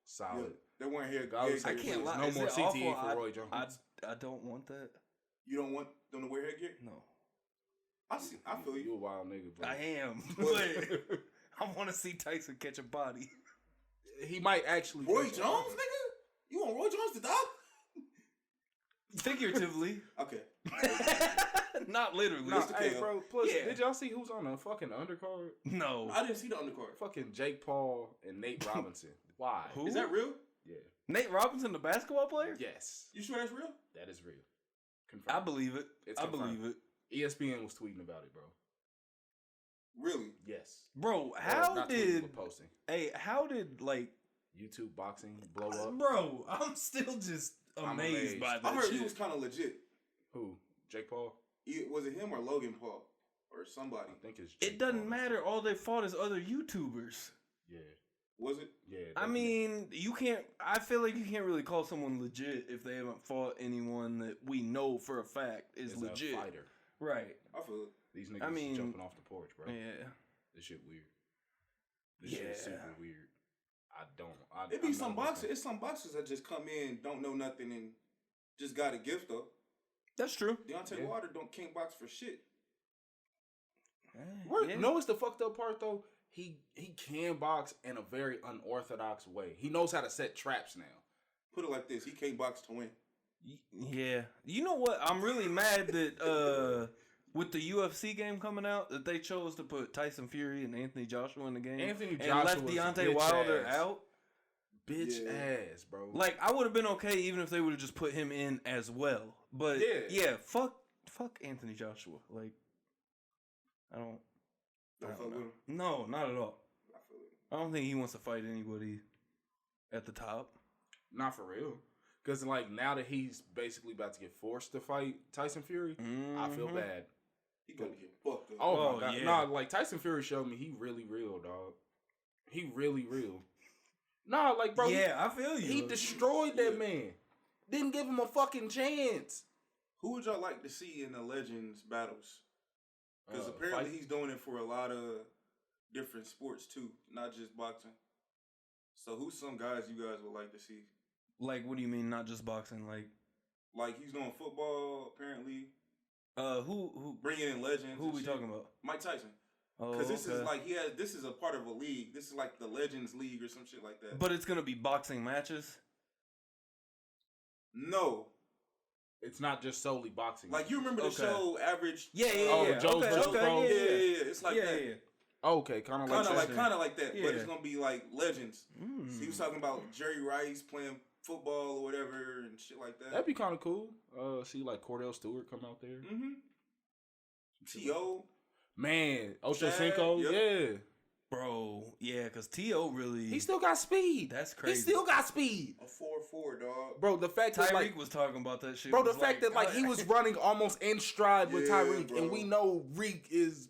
Solid. Yeah, they're wearing I was- I headgear. can't lie. No Is more it CTE awful? for Roy Jones. I don't want that. You don't want them to wear headgear? No. I feel You you. a wild nigga, bro. I am. But I want to see Tyson catch a body. He might actually. Roy catch Jones, it. nigga? You want Roy Jones to die? Figuratively. Okay. Not literally. Nah, Mr. hey, Kale. bro. Plus, Yeah. did y'all see who's on the fucking undercard? No. I didn't see the undercard. Fucking Jake Paul and Nate Robinson. Why? Who? Is that real? Yeah. Nate Robinson, the basketball player? Yes. You sure that's real? That is real. Confirmed. I believe it. It's I confirmed. believe it. ESPN was tweeting about it, bro. Really? Yes. Bro, Or how not tweeting, did but posting how did like YouTube boxing blow up? bro, I'm still just I'm amazed amazed. by that I heard shit. he was kind of legit. Who? Jake Paul? Was it him or Logan Paul? Or somebody? I think it's. Jake It doesn't Paul. matter. All they fought is other YouTubers. Yeah. Was it? Yeah. I definitely. mean, you can't. I feel like you can't really call someone legit if they haven't fought anyone that we know for a fact is As legit. a fighter. Right. I feel it. These niggas I mean- jumping off the porch, bro. Yeah. This shit weird. This shit is Yeah. super weird. I don't. It be I'm some not boxers. listening. It's some boxers that just come in, don't know nothing, and just got a gift though. That's true. Deontay Yeah. Wilder can't box for shit. Where, Yeah. No, it's the fucked up part though. He can box in a very unorthodox way. He knows how to set traps now. Put it like this: he can't box to win. Yeah. You know what? I'm really mad that with the UFC game coming out that they chose to put Tyson Fury and Anthony Joshua in the game Anthony and Joshua's left Deontay bitch Wilder ass. out. Bitch Yeah. ass, bro. Like I would have been okay even if they would have just put him in as well. But Yeah. fuck Anthony Joshua. Like I don't Don't fuck know. with him. No, not at all. I feel it. I don't think he wants to fight anybody at the top. Not for real. Because, like, now that he's basically about to get forced to fight Tyson Fury, I feel bad. He gonna get fucked up. Oh, my God. yeah. Nah, like, Tyson Fury showed me he really real, dog. He really real. Nah, like, bro. Yeah, I feel you. He destroyed that man. Didn't give him a fucking chance. Who would y'all like to see in the Legends battles? Because apparently he's doing it for a lot of different sports too, not just boxing. So who's some guys you guys would like to see? Like, what do you mean, not just boxing? Like he's doing football apparently. Who Bringing in legends. Who we talking about? Mike Tyson. Oh, Because this is like this is a part of a league. This is like the Legends League or some shit like that. But it's gonna be boxing matches. No. It's not just solely boxing. Like you remember the show Average? Yeah. Joe's versus Pro? Yeah. It's like that. Yeah. Okay, kind of like that. Yeah. But it's gonna be like legends. Mm. So he was talking about Jerry Rice playing football or whatever and shit like that. That'd be kind of cool. See, like Cordell Stewart come out there. Mm-hmm. T.O. Man, Ocho Chad, Cinco, yep. yeah. Bro, yeah, because T.O. really... He still got speed. That's crazy. He still got speed. A 4-4, dog. Bro, the fact that, Tyreek like... was talking about that shit. Bro, the fact that, like, he was running almost in stride with Yeah, Tyreek, bro. and we know Reek is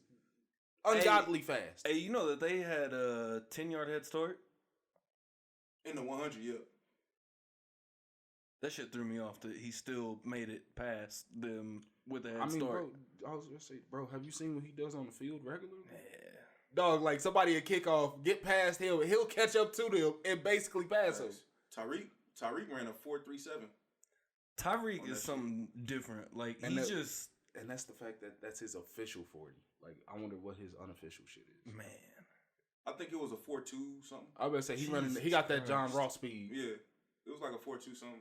ungodly fast. Hey, you know that they had a 10-yard head start? In the 100, yeah. That shit threw me off that he still made it past them with a head I mean, start. bro, I was gonna say, bro, have you seen what he does on the field regularly? Yeah. Dog, like, somebody a kickoff, get past him, he'll catch up to them and basically pass him. Tyreek ran a 4.37. Tyreek is something different. Like, And he's that- just... And that's the fact that that's his official 40. Like, I wonder what his unofficial shit is. Man. I think it was a 4.2 something. I was gonna say he Jesus got that John Christ. Ross speed. Yeah. It was like a 4.2 something.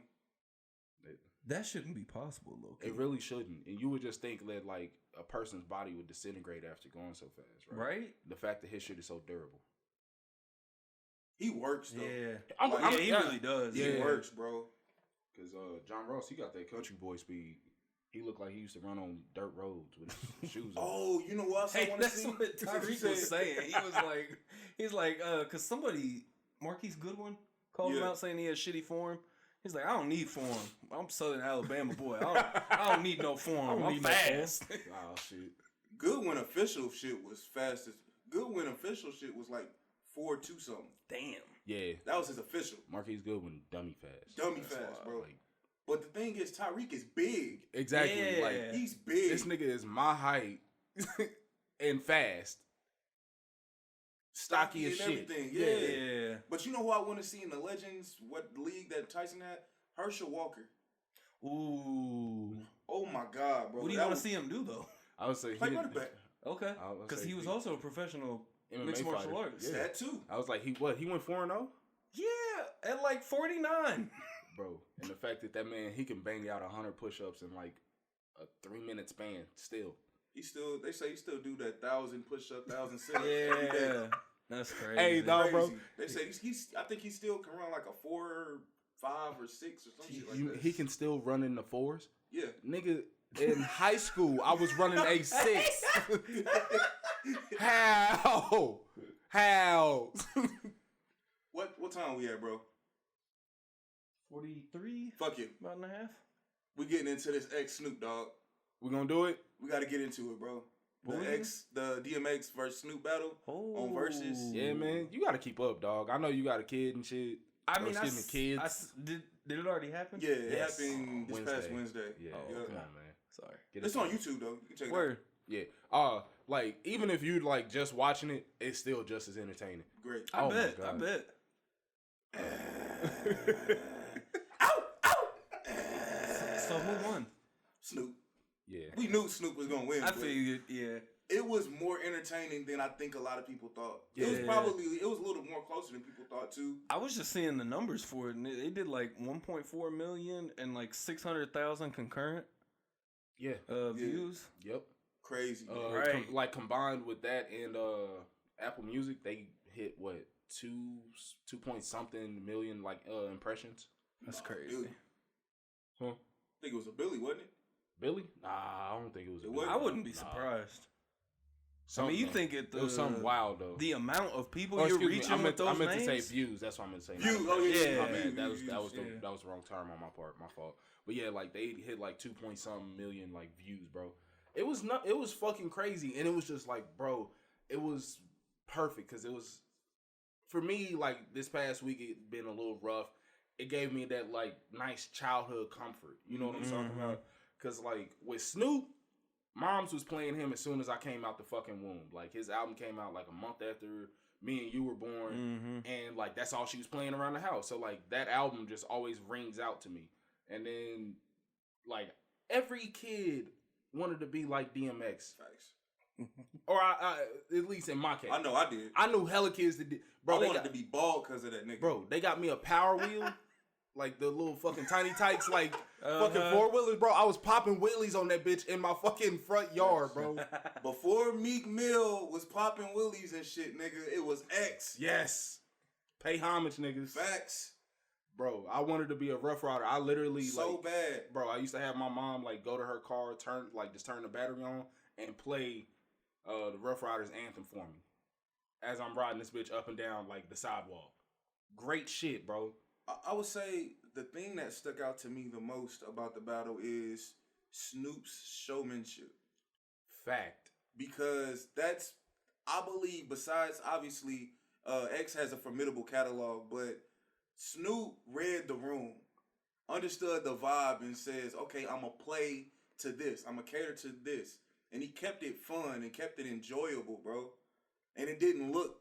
That shouldn't be possible, though. It really shouldn't. And you would just think that, like, a person's body would disintegrate after going so fast, right? Right? The fact that his shit is so durable. He works, though. Yeah. He really does. He works, bro. Because John Ross, he got that country boy speed. He looked like he used to run on dirt roads with his shoes on. Oh, you know what else I Hey, want to that's see? what Tyreek was saying. He's like, because somebody, Marquise Goodwin, called him out saying he has shitty form. He's like, I don't need form. I'm Southern Alabama boy. I don't need no form. I'm fast. Oh, shit. Goodwin official shit was fast as... Goodwin official shit was like 4.2 something. Damn. Yeah. That was his official. Marquise Goodwin, dummy fast. Dummy That's fast, why, bro. Like, But the thing is, Tyreek is big. exactly. Yeah. Like, He's big. this nigga is my height and fast. Stocky as and shit. everything. Yeah. But you know who I want to see in the Legends? What league that Tyson had? Herschel Walker. Ooh. Oh my God, bro. What do you want to see him do, though? I would say Play running back. Okay. I would Because say he was he- also a professional MMA mixed martial fighter. artist. Yeah. That too. I was like, he went 4-0? Yeah, at like 49. Bro, and the fact that man, he can bang out 100 push-ups in like a 3-minute span still. They say he still do that 1,000 push-up, 1,000 sit-ups every day. Yeah. That's crazy. Hey, dog, bro. They say I think he still can run like a 4, 5, or 6 or some shit like that. He can still run in the 4s? Yeah. Nigga, in high school, I was running a 6. How? What time we at, bro? 43? Fuck it. About and a half? We getting into this X Snoop, dog. We gonna do it? We got to get into it, bro. The DMX versus Snoop battle on Versus. Yeah, man. You gotta keep up, dog. I know you got a kid and shit. I mean, kids. Did it already happen? Yeah, it happened this past Wednesday. Yeah, Oh, come okay. on, man. Sorry. It's on YouTube though. You can check it Word. out. Yeah. Like even if you like just watching it, it's still just as entertaining. Great. I Oh my bet. God. I bet. So who won? Snoop. Yeah. We knew Snoop was gonna win. I but figured, yeah. it was more entertaining than I think a lot of people thought. Yeah. It was a little more closer than people thought too. I was just seeing the numbers for it, and they did like 1.4 million and like 600,000 concurrent Yeah. views. Yep. Crazy. Right. Like combined with that and Apple Music, they hit what 2 point something million like impressions. That's crazy. Billy. Huh? I think it was a Billy, wasn't it? Billy? Nah, I don't think it was. It a wasn't? Billy. I wouldn't be Nah. surprised. I mean, you think it was something wild though. The amount of people Oh, you're excuse me, reaching with those I meant names? to say views. That's what I meant to say. Views. Oh yeah. My bad. That was yeah. that was the wrong term on my part. My fault. But yeah, like they hit like 2 point something million like views, bro. It was fucking crazy, and it was just like, bro, it was perfect because it was for me. Like this past week, it been a little rough. It gave me that like nice childhood comfort. You know what I'm talking about? Because like with Snoop, Moms was playing him as soon as I came out the fucking womb. Like his album came out like a month after me and you were born, and like that's all she was playing around the house. So like that album just always rings out to me. And then like every kid wanted to be like DMX. Facts. Or I at least in my case. I know I did. I knew hella kids that did. Bro, I wanted to be bald because of that nigga. Bro, they got me a Power Wheel. Like the little fucking tiny tykes, like fucking 4-wheelers, bro. I was popping wheelies on that bitch in my fucking front yard, bro. Before Meek Mill was popping wheelies and shit, nigga, it was X. Yes. Pay homage, niggas. Facts. Bro, I wanted to be a Rough Rider. I literally so bad. Bro, I used to have my mom like go to her car, turn the battery on and play the Rough Riders anthem for me as I'm riding this bitch up and down like the sidewalk. Great shit, bro. I would say the thing that stuck out to me the most about the battle is Snoop's showmanship. Fact. Because that's, I believe, besides obviously X has a formidable catalog, but Snoop read the room, understood the vibe, and says, okay, I'm going to play to this. I'm going to cater to this. And he kept it fun and kept it enjoyable, bro. And it didn't look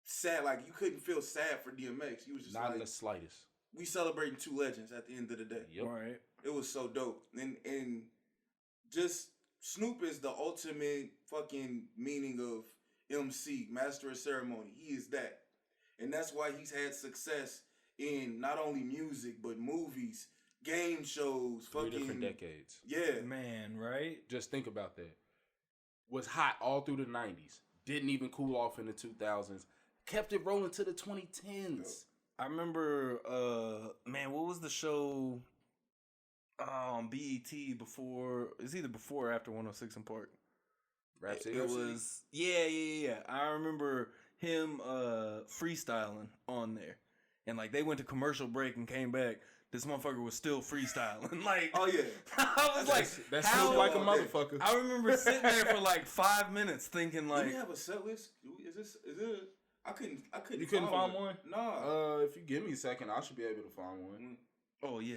sad. Like, you couldn't feel sad for DMX. You was just not in the slightest. We celebrating two legends at the end of the day. Yep. Right. It was so dope. And just Snoop is the ultimate fucking meaning of MC, Master of Ceremony. He is that. And that's why he's had success in not only music, but movies, game shows, Three different decades. Yeah. Man, right? Just think about that. Was hot all through the 90s. Didn't even cool off in the 2000s. Kept it rolling to the 2010s. Yep. I remember, man, what was the show on BET before? It's either before or after 106 in Park. Rap City? It was, yeah. I remember him freestyling on there. And, like, they went to commercial break and came back. This motherfucker was still freestyling. Like, oh, yeah. I was like, that's how like a motherfucker. I remember sitting there for, like, 5 minutes thinking, like, do we have a set list? Is it? I couldn't. You couldn't find one? No. If you give me a second, I should be able to find one. Oh yeah.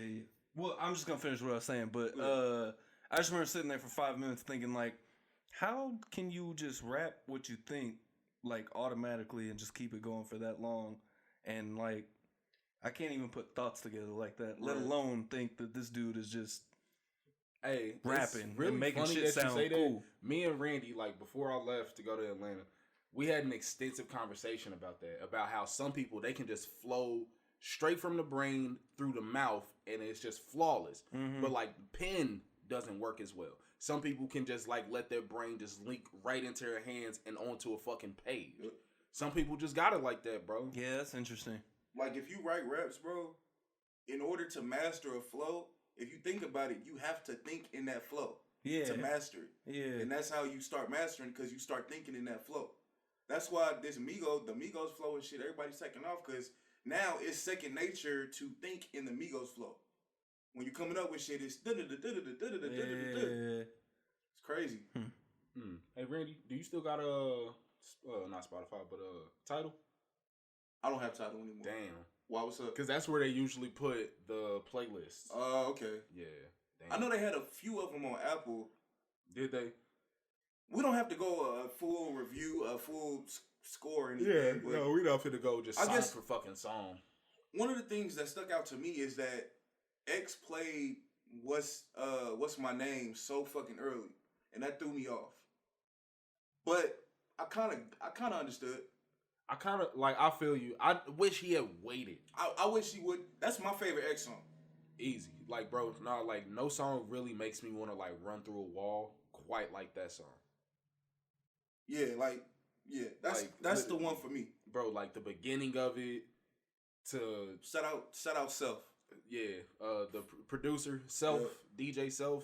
Well, I'm just gonna finish what I was saying, but I just remember sitting there for 5 minutes thinking, like, how can you just rap what you think, like, automatically and just keep it going for that long? And like, I can't even put thoughts together like that, let alone think that this dude is just rapping really and making funny shit that sound you say cool. That. Me and Randy, like, before I left to go to Atlanta, we had an extensive conversation about that, about how some people, they can just flow straight from the brain through the mouth and it's just flawless. Mm-hmm. But like pen doesn't work as well. Some people can just like let their brain just link right into their hands and onto a fucking page. Some people just got it like that, bro. Yeah, that's interesting. Like if you write raps, bro, in order to master a flow, if you think about it, you have to think in that flow to master it. Yeah. And that's how you start mastering, because you start thinking in that flow. That's why the Migos flow and shit, everybody's taking off, because now it's second nature to think in the Migos flow. When you're coming up with shit, it's it's crazy. Hey Randy, do you still got a not Spotify, but Tidal? I don't have Tidal anymore. Damn. Why? What's up? Because that's where they usually put the playlists. Oh, okay. Yeah. Damn. I know they had a few of them on Apple. Did they? We don't have to go a full review, a full score, or anything. Yeah, no, we don't fit to go just song for fucking song. One of the things that stuck out to me is that X played What's My Name so fucking early, and that threw me off. But I kind of understood. I feel you. I wish he had waited. I wish he would. That's my favorite X song. Easy. Like, bro, no song really makes me want to like run through a wall quite like that song. That's the one for me, bro. Like the beginning of it to shout out Self. Yeah, the producer Self, DJ Self.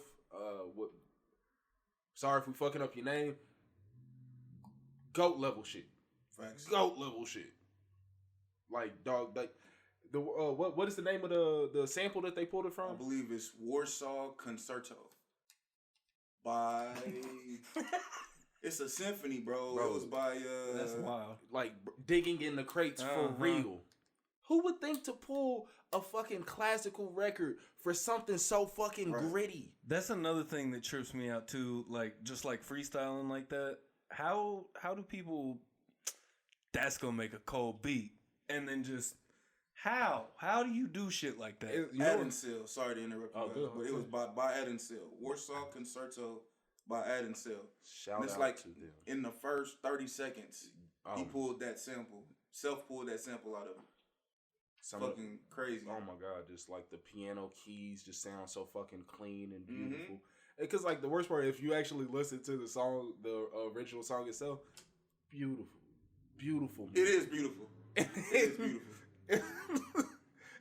Sorry if we fucking up your name. GOAT level shit. Facts. GOAT level shit. Like dog, like the what is the name of the sample that they pulled it I from? believe it's Warsaw Concerto by. It's a symphony, bro. It was by. That's wild. Like digging in the crates for real. Who would think to pull a fucking classical record for something so fucking gritty? That's another thing that trips me out too. Like just like freestyling like that. How do people? That's gonna make a cold beat, and then just how do you do shit like that? Addensil. Sorry to interrupt you, good. but it was by Addensil. Warsaw Concerto by Addensil. Shout and it's out like to them. in the first 30 seconds, he pulled that sample. Pulled that sample out of it. Fucking crazy. Oh my god, just like the piano keys just sound so fucking clean and beautiful. Because like the worst part, if you actually listen to the song, the original song itself, beautiful. It is beautiful. It is beautiful.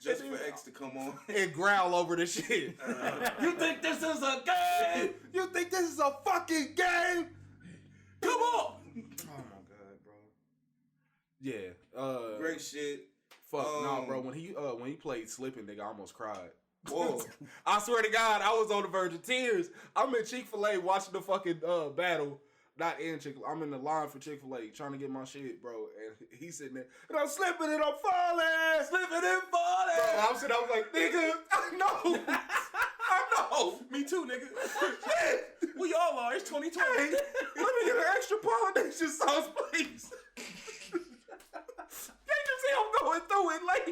Just for X to come on and growl over the shit. You think this is a game? You think this is a fucking game? Come on! Oh my god, bro. Yeah. Great shit. Fuck nah, bro. When he played Slippin', nigga, I almost cried. Whoa. I swear to God, I was on the verge of tears. I'm in Chick-fil-A watching the fucking battle. Not in Chick-fil-A. I'm in the line for Chick-fil-A trying to get my shit, bro. And he's sitting there, and I'm slipping and I'm falling. Slipping and falling. Bro, I was like, nigga, I know. I know. Me too, nigga. We all are. It's 2020. Hey, let me get an extra pollination sauce, please. Can't you see I'm going through it, like...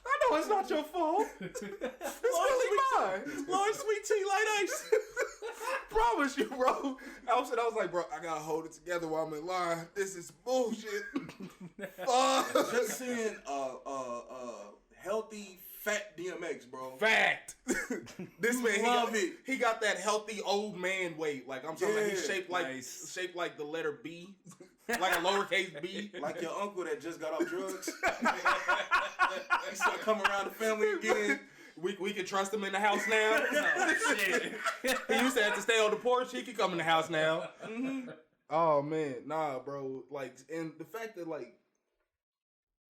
I know it's not your fault. It's really mine. Lord, sweet tea, light ice. Promise you, bro. I was like, bro, I gotta hold it together while I'm in line. This is bullshit. Just seeing healthy, fat DMX, bro. Fact. This man, love it. He got that healthy old man weight. Like I'm talking about, he's shaped like the letter B, like a lowercase b. Like your uncle that just got off drugs. He's gonna come around the family again. We can trust him in the house now. Oh, shit. He used to have to stay on the porch. He can come in the house now. Oh man, nah, bro. Like, and the fact that like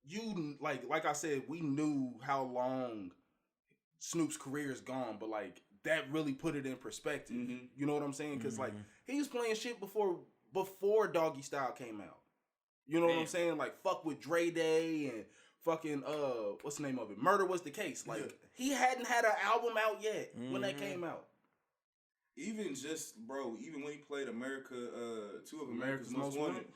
you like I said, we knew how long Snoop's career is gone, but like that really put it in perspective. You know what I'm saying? Because like he was playing shit before Doggy Style came out. You know what I'm saying? Like fuck with Dre Day and fucking what's the name of it? Murder Was the Case. Like he hadn't had an album out yet when that came out. Even when he played America, Two of America's Most Wanted,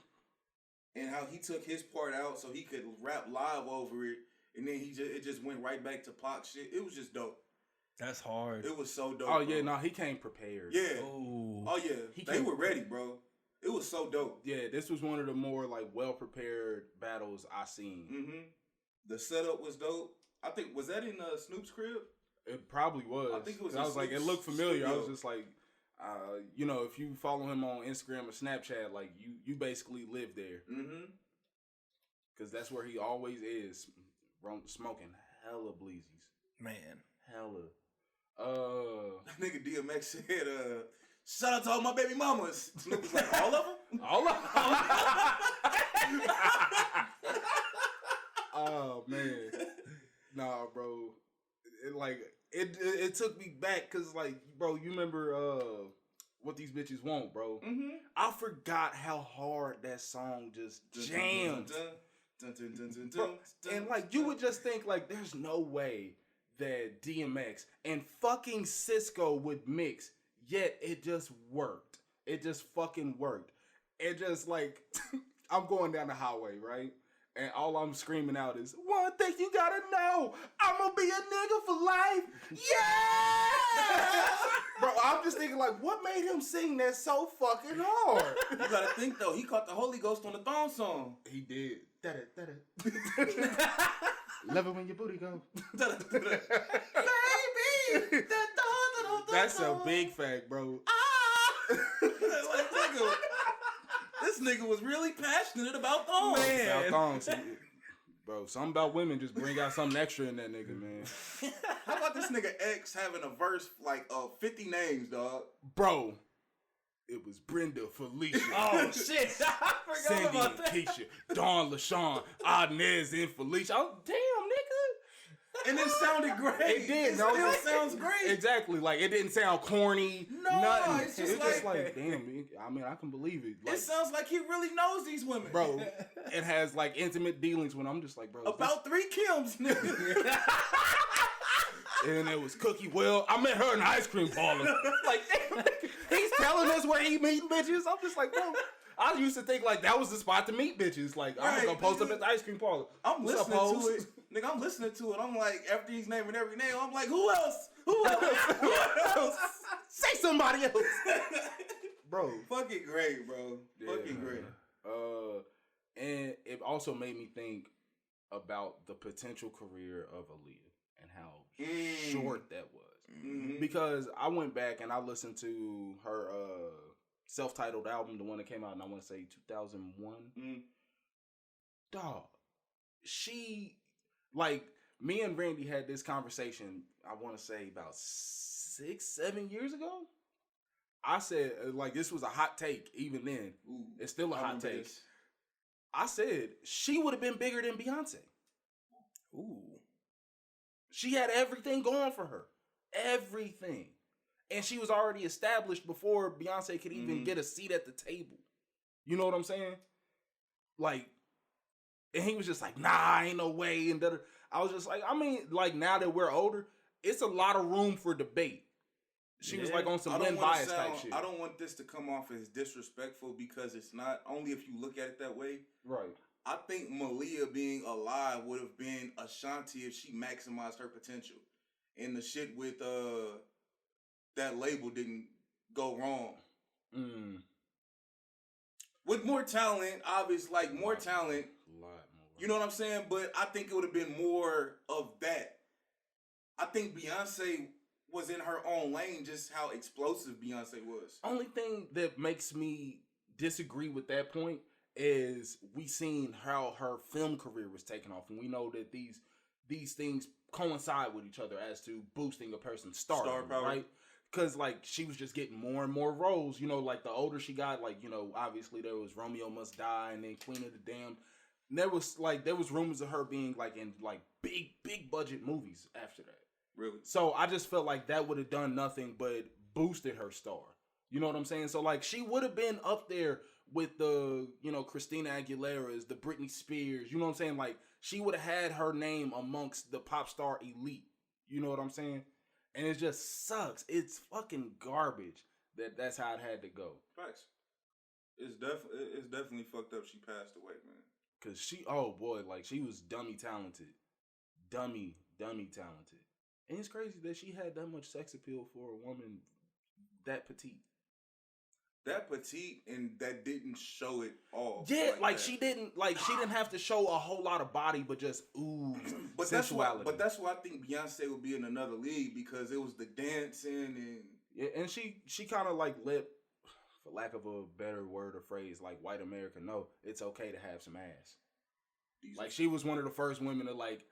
and how he took his part out so he could rap live over it, and then it just went right back to Pac shit. It was just dope. That's hard. It was so dope. Oh yeah, no, he came prepared. Yeah. Oh yeah, they were ready, bro. It was so dope. Yeah, this was one of the more like well prepared battles I seen. The setup was dope. I think was that in Snoop's crib? It probably was. I think it was. I was like, it looked familiar. Studio. I was just like, you know, if you follow him on Instagram or Snapchat, like you basically live there. Because that's where he always is, smoking hella bleezies. Man, hella. Nigga DMX said, shout out to all my baby mamas. Snoop was like, all of them? All of them. Oh man, nah, bro. It took me back because like, bro, you remember What These Bitches Want, bro? I forgot how hard that song just jammed. Bro, and like you would just think like, there's no way that DMX and fucking Cisco would mix, yet it just worked. It just fucking worked. It just like I'm going down the highway, right? And all I'm screaming out is, one thing you gotta know, I'm gonna be a nigga for life. Yeah! Bro, I'm just thinking like, what made him sing that so fucking hard? You gotta think though, he caught the Holy Ghost on the thong song. He did. Love it when your booty go. Baby! That's a big fact, bro. Like, nigga, this nigga was really passionate about thongs. Man. About thongs. Bro, something about women just bring out something extra in that nigga, man. How about this nigga X having a verse like 50 names, dog? Bro, It was Brenda, Felicia. Oh shit! I forgot Sandy about and that. Keisha, Dawn, LaShawn, Inez, and Felicia. Oh, damn, nigga. And it sounded great. It did. It No, still it- sounds great. Exactly. Like, it didn't sound corny. No, nothing. it's just It's just like- like, damn, I mean, I can believe it. Like, It sounds like he really knows these women. bro, it has, like, intimate dealings when I'm just like, bro. About 3 Kims, nigga. And it was Cookie. Well, I met her in the ice cream parlor. Like, damn, he's telling us where he meeting bitches. I'm just like, bro. I used to think like that was the spot to meet bitches. Like, I'm gonna Right, go post up nigga. at the ice cream parlor. I'm What's up, listening to hoes? it. Nigga, I'm listening to it. I'm like, after he's naming every name, I'm like, who else? Who else? Say somebody else, bro. Fucking great, bro. Yeah, Fucking great. And it also made me think about the potential career of Aaliyah and how short that was. Mhm. Because I went back and I listened to her self-titled album, the one that came out in, I want to say 2001. Mm. Dog, she, like, me and Randy had this conversation, I want to say about 6-7 years ago. I said, like, this was a hot take even then. Ooh, It's still a I hot remember take. this. I said she would have been bigger than Beyonce. Ooh. She had everything going for her. Everything. And she was already established before Beyonce could even get a seat at the table. You know what I'm saying? Like, and he was just like, nah, ain't no way. And I was just like, I mean, like, now that we're older, it's a lot of room for debate. She was like on some Lynn bias type shit. I don't want this to come off as disrespectful because it's not, only if you look at it that way. Right. I think Malia being alive would have been Ashanti if she maximized her potential. And the shit with that label didn't go wrong. Mm. With more talent, obviously, like more talent, A lot more. you know what I'm saying? But I think it would have been more of that. I think Beyonce was in her own lane, just how explosive Beyonce was. Only thing that makes me disagree with that point is we seen how her film career was taking off, and we know that these things coincide with each other as to boosting a person's star power. right? Because like she was just getting more and more roles, you know, like the older she got, like, you know, obviously there was Romeo Must Die and then Queen of the Damned. And there was rumors of her being like in like big budget movies after that. Really? So I just felt like that would have done nothing but boosted her star. You know what I'm saying? So like she would have been up there with the, you know, Christina Aguilera's, the Britney Spears, you know what I'm saying? Like she would have had her name amongst the pop star elite. You know what I'm saying? And it just sucks. It's fucking garbage that's how it had to go. Facts. It's definitely fucked up she passed away, man. Cause she, oh boy, like she was dummy talented. Dummy talented. And it's crazy that she had that much sex appeal for a woman that petite. That petite and that didn't show it all. Yeah, like that. she didn't have to show a whole lot of body, but just ooze But sensuality. that's why I think Beyonce would be in another league because it was the dancing and Yeah, and she kind of like let, for lack of a better word or phrase, like white America know it's okay to have some ass. Like she was one of the first women to like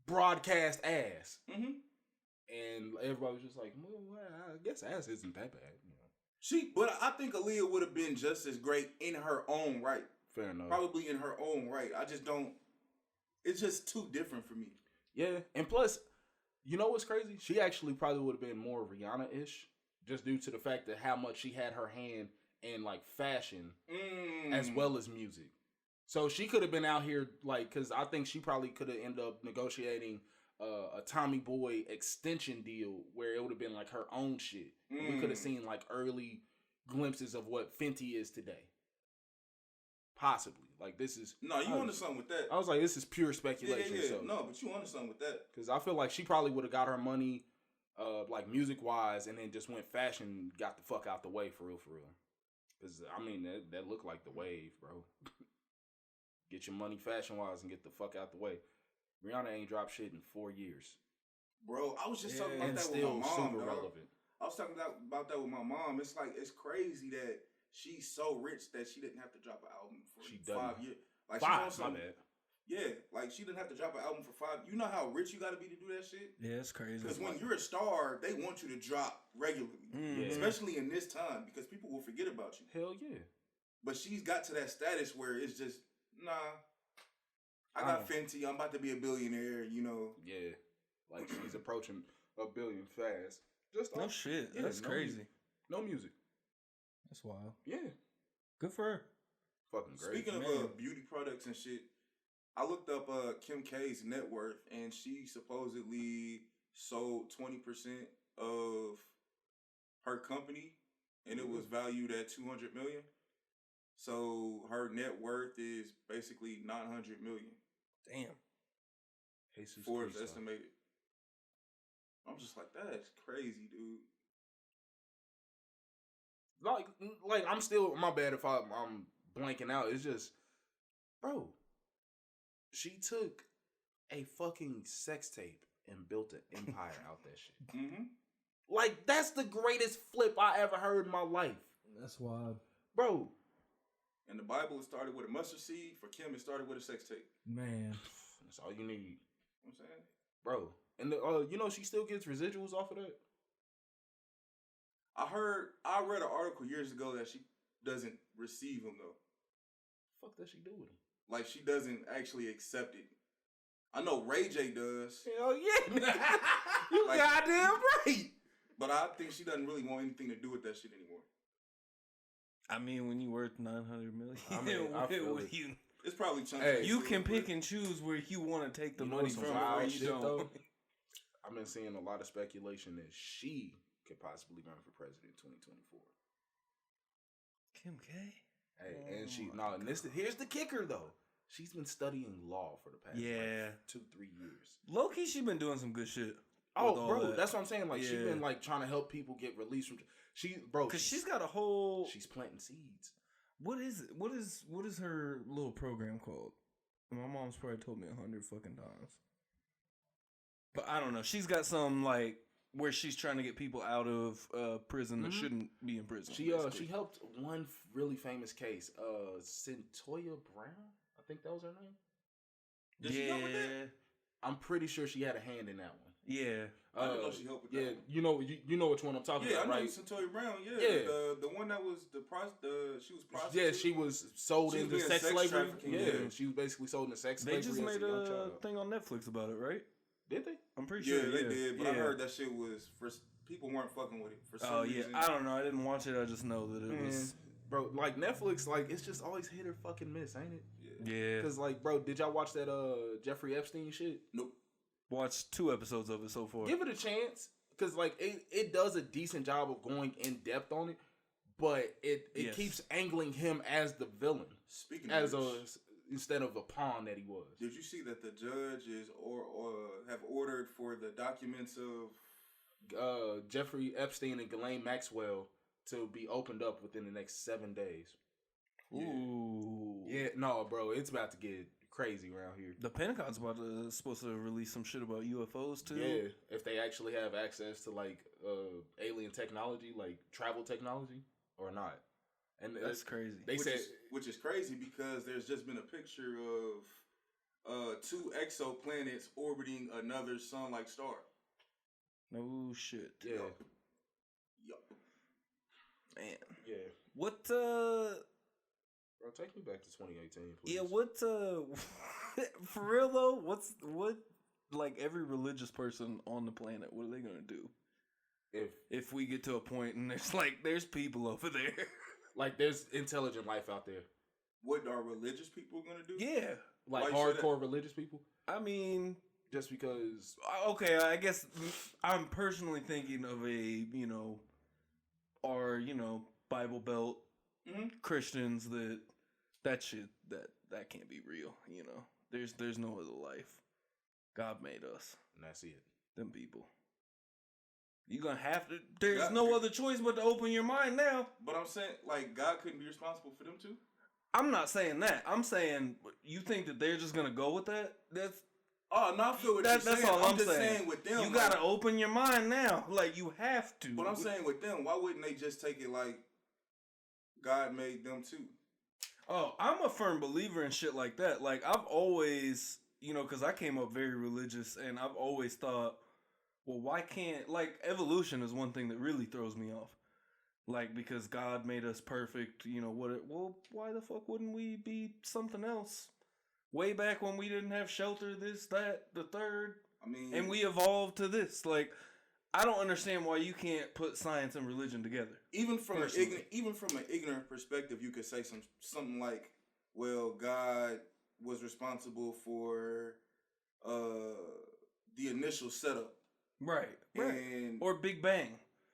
broadcast ass, and everybody was just like, well, I guess ass isn't that bad. You know? But I think Aaliyah would have been just as great in her own right. Fair enough. Probably in her own right. I just don't. It's just too different for me. Yeah, and plus, you know what's crazy? She actually probably would have been more Rihanna-ish, just due to the fact that how much she had her hand in like fashion as well as music. So she could have been out here like, because I think she probably could have ended up negotiating a Tommy Boy extension deal where it would have been like her own shit. We could have seen like early glimpses of what Fenty is today. Possibly. Like this is... No, you wanted something with that. I was like, this is pure speculation. Yeah. So. No, but you wanted something with that. Because I feel like she probably would have got her money, like music-wise, and then just went fashion, got the fuck out the way for real. Because, I mean, that looked like the wave, bro. Get your money fashion-wise and get the fuck out the way. Rihanna ain't dropped shit in 4 years. Bro, I was just talking about And that with still my mom, super dog. relevant. I was talking about that with my mom. It's like, it's crazy that she's so rich that she didn't have to drop an album for She 5 doesn't. years. Like, 5, she's on my bad. Yeah, like she didn't have to drop an album for 5. You know how rich you got to be to do that shit? Yeah, it's crazy. Because when you're a star, they want you to drop regularly, especially in this time, because people will forget about you. Hell yeah. But she's got to that status where it's just, nah, I got Fenty, I'm about to be a billionaire, you know. Yeah. Like she's approaching $1 billion fast. Just no shit. Yeah, that's crazy. No music. That's wild. Yeah. Good for her. Fucking great. Speaking of beauty products and shit, I looked up Kim K's net worth, and she supposedly sold 20% of her company, and it was valued at $200 million. So her net worth is basically $900 million. Damn. Jesus Forbes Christ. estimated. I'm just like, that's crazy, dude. Like I'm still, my bad if I'm blanking out. It's just, bro, she took a fucking sex tape and built an empire out that shit. Mm-hmm. Like, that's the greatest flip I ever heard in my life. That's wild. Bro. In the Bible, it started with a mustard seed. For Kim, it started with a sex tape. Man. That's all you need. You know what I'm saying? Bro. And, you know, she still gets residuals off of that? I read an article years ago that she doesn't receive them, though. Fuck does she do with them? Like, she doesn't actually accept it. I know Ray J does. Hell yeah. You Like, goddamn right. But I think she doesn't really want anything to do with that shit anymore. I mean, when you worth $900 million, I mean, I feel it. It's probably chunky. Hey, you can pick and choose where you want to take the money from, or you don't. Though? I've been seeing a lot of speculation that she could possibly run for president in 2024. Kim K? Hey, and she here's the kicker though. She's been studying law for the past 2-3 years. Low-key, she been doing some good shit. Oh, bro, that's what I'm saying. Like, she been like trying to help people get released from. Because she's got a whole. She's planting seeds. What is it? What is her little program called? My mom's probably told me 100 fucking times. But I don't know. She's got some like where she's trying to get people out of prison that shouldn't be in prison. She helped one really famous case. Centoya Brown, I think that was her name. Did she help with that? I'm pretty sure she had a hand in that one. Yeah. I didn't know she helped with that. Yeah, you know which one I'm talking about, right? Yeah, I know Centoya Brown. Yeah, the one that was she was prostitute. Yeah, she was sold into sex slavery. Yeah, she was basically sold into sex slavery. They just made a thing on Netflix about it, right? Did they? I'm pretty sure. Yeah, they did. But I heard that shit was for people weren't fucking with it for some reason. I don't know. I didn't watch it. I just know that it was. Bro, like Netflix, like it's just always hit or fucking miss, ain't it? Yeah. Because like, bro, did y'all watch that Jeffrey Epstein shit? Nope. Watched 2 episodes of it so far. Give it a chance, because like it does a decent job of going in depth on it, but it keeps angling him as the villain. Speaking of instead of a pawn that he was. Did you see that the judge is or have ordered for the documents of Jeffrey Epstein and Ghislaine Maxwell to be opened up within the next 7 days? Ooh. Yeah, no, bro, it's about to get crazy around here. The Pentagon's supposed to release some shit about UFOs too. Yeah, if they actually have access to like alien technology, like travel technology, or not. And that's crazy. Which is crazy because there's just been a picture of 2 exoplanets orbiting another sun-like star. No shit. Yeah. Yup. Man. Yeah. What? Bro, take me back to 2018, please. Yeah. What? For real though, what? Like every religious person on the planet, what are they gonna do? If we get to a point and there's people over there. Like, there's intelligent life out there. What are religious people gonna do? Yeah, like hardcore religious people. I mean, just because. Okay, I guess I'm personally thinking of our Bible Belt Christians that shit that can't be real. There's no other life. God made us, and that's it. Them people. You're gonna have to. There's no other choice but to open your mind now. But I'm saying, like, God couldn't be responsible for them too. I'm not saying that. I'm saying you think that they're just gonna go with that. That's. Oh no, I feel what you're saying. That's all I'm just saying. With them, you gotta open your mind now. Like you have to. But I'm saying with them, why wouldn't they just take it like God made them too? Oh, I'm a firm believer in shit like that. Like, I've always, because I came up very religious, and I've always thought, well, why can't, like, evolution is one thing that really throws me off. Like, because God made us perfect, well, why the fuck wouldn't we be something else? Way back when we didn't have shelter, this, that, the third. I mean, and we evolved to this. Like, I don't understand why you can't put science and religion together. Even from an ignorant perspective, you could say something like, well, God was responsible for the initial setup. Right. And or Big Bang.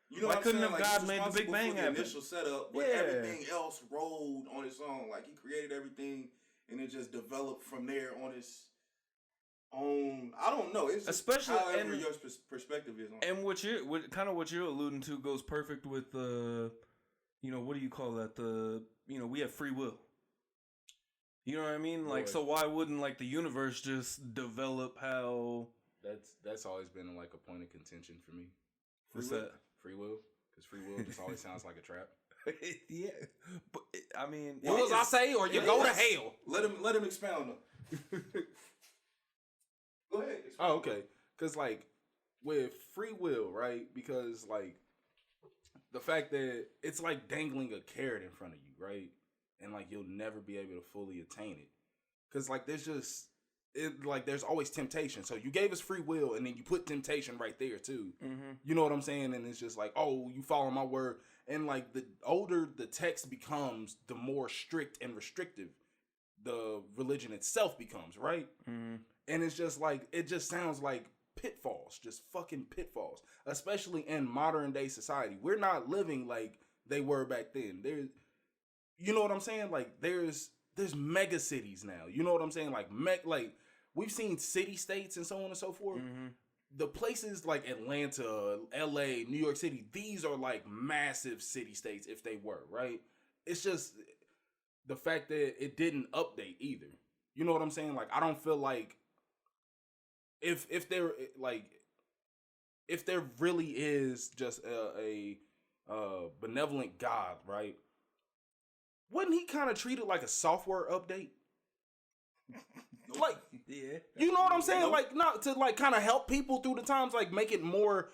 You know why what couldn't I'm saying? have Like, God made the Big Bang happen? The initial setup, but everything else rolled on its own. Like, he created everything, and it just developed from there on its own. I don't know. It's just especially however your perspective is on it. And what you're alluding to goes perfect with the, what do you call that? We have free will. You know what I mean? Like, so why wouldn't, like, the universe just develop how? That's always been like a point of contention for me. What's that? Free will, because free will just always sounds like a trap. Yeah, but I mean, do as I say, or you go to hell. Let him expound on. Go ahead. Oh, okay. Because like with free will, right? Because like the fact that it's like dangling a carrot in front of you, right? And like you'll never be able to fully attain it. Because like there's always temptation. So you gave us free will, and then you put temptation right there too. Mm-hmm. You know what I'm saying? And it's just like, oh, you follow my word. And like the older the text becomes, the more strict and restrictive the religion itself becomes, right? Mm-hmm. And it's just like, it just sounds like pitfalls, just fucking pitfalls, especially in modern day society. We're not living like they were back then. You know what I'm saying? Like there's mega cities now. You know what I'm saying? Like we've seen city states and so on and so forth. Mm-hmm. The places like Atlanta, LA, New York City, these are like massive city states if they were, right? It's just the fact that it didn't update either. You know what I'm saying? Like I don't feel like if there really is just a benevolent God, right? Wouldn't he kind of treat it like a software update? Like, yeah, you know what I'm saying? Nope. Like, not to like kind of help people through the times, like make it more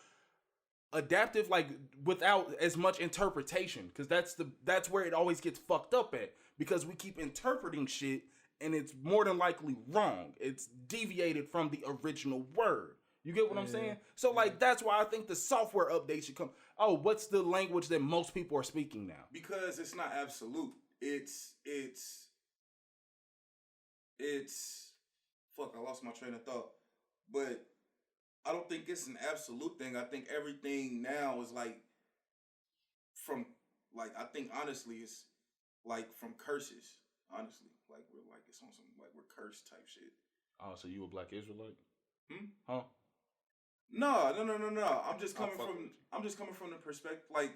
adaptive, like without as much interpretation, because that's where it always gets fucked up at, because we keep interpreting shit and it's more than likely wrong. It's deviated from the original word. You get what I'm saying? So like that's why I think the software update should come. Oh, what's the language that most people are speaking now? Because it's not absolute. It's fuck, I lost my train of thought. But I don't think it's an absolute thing. I think everything now is like I think honestly it's like from curses. Honestly. Like we're like it's on some like we're cursed type shit. Oh, so you a black Israelite? Huh? No. I'm just coming from the perspective like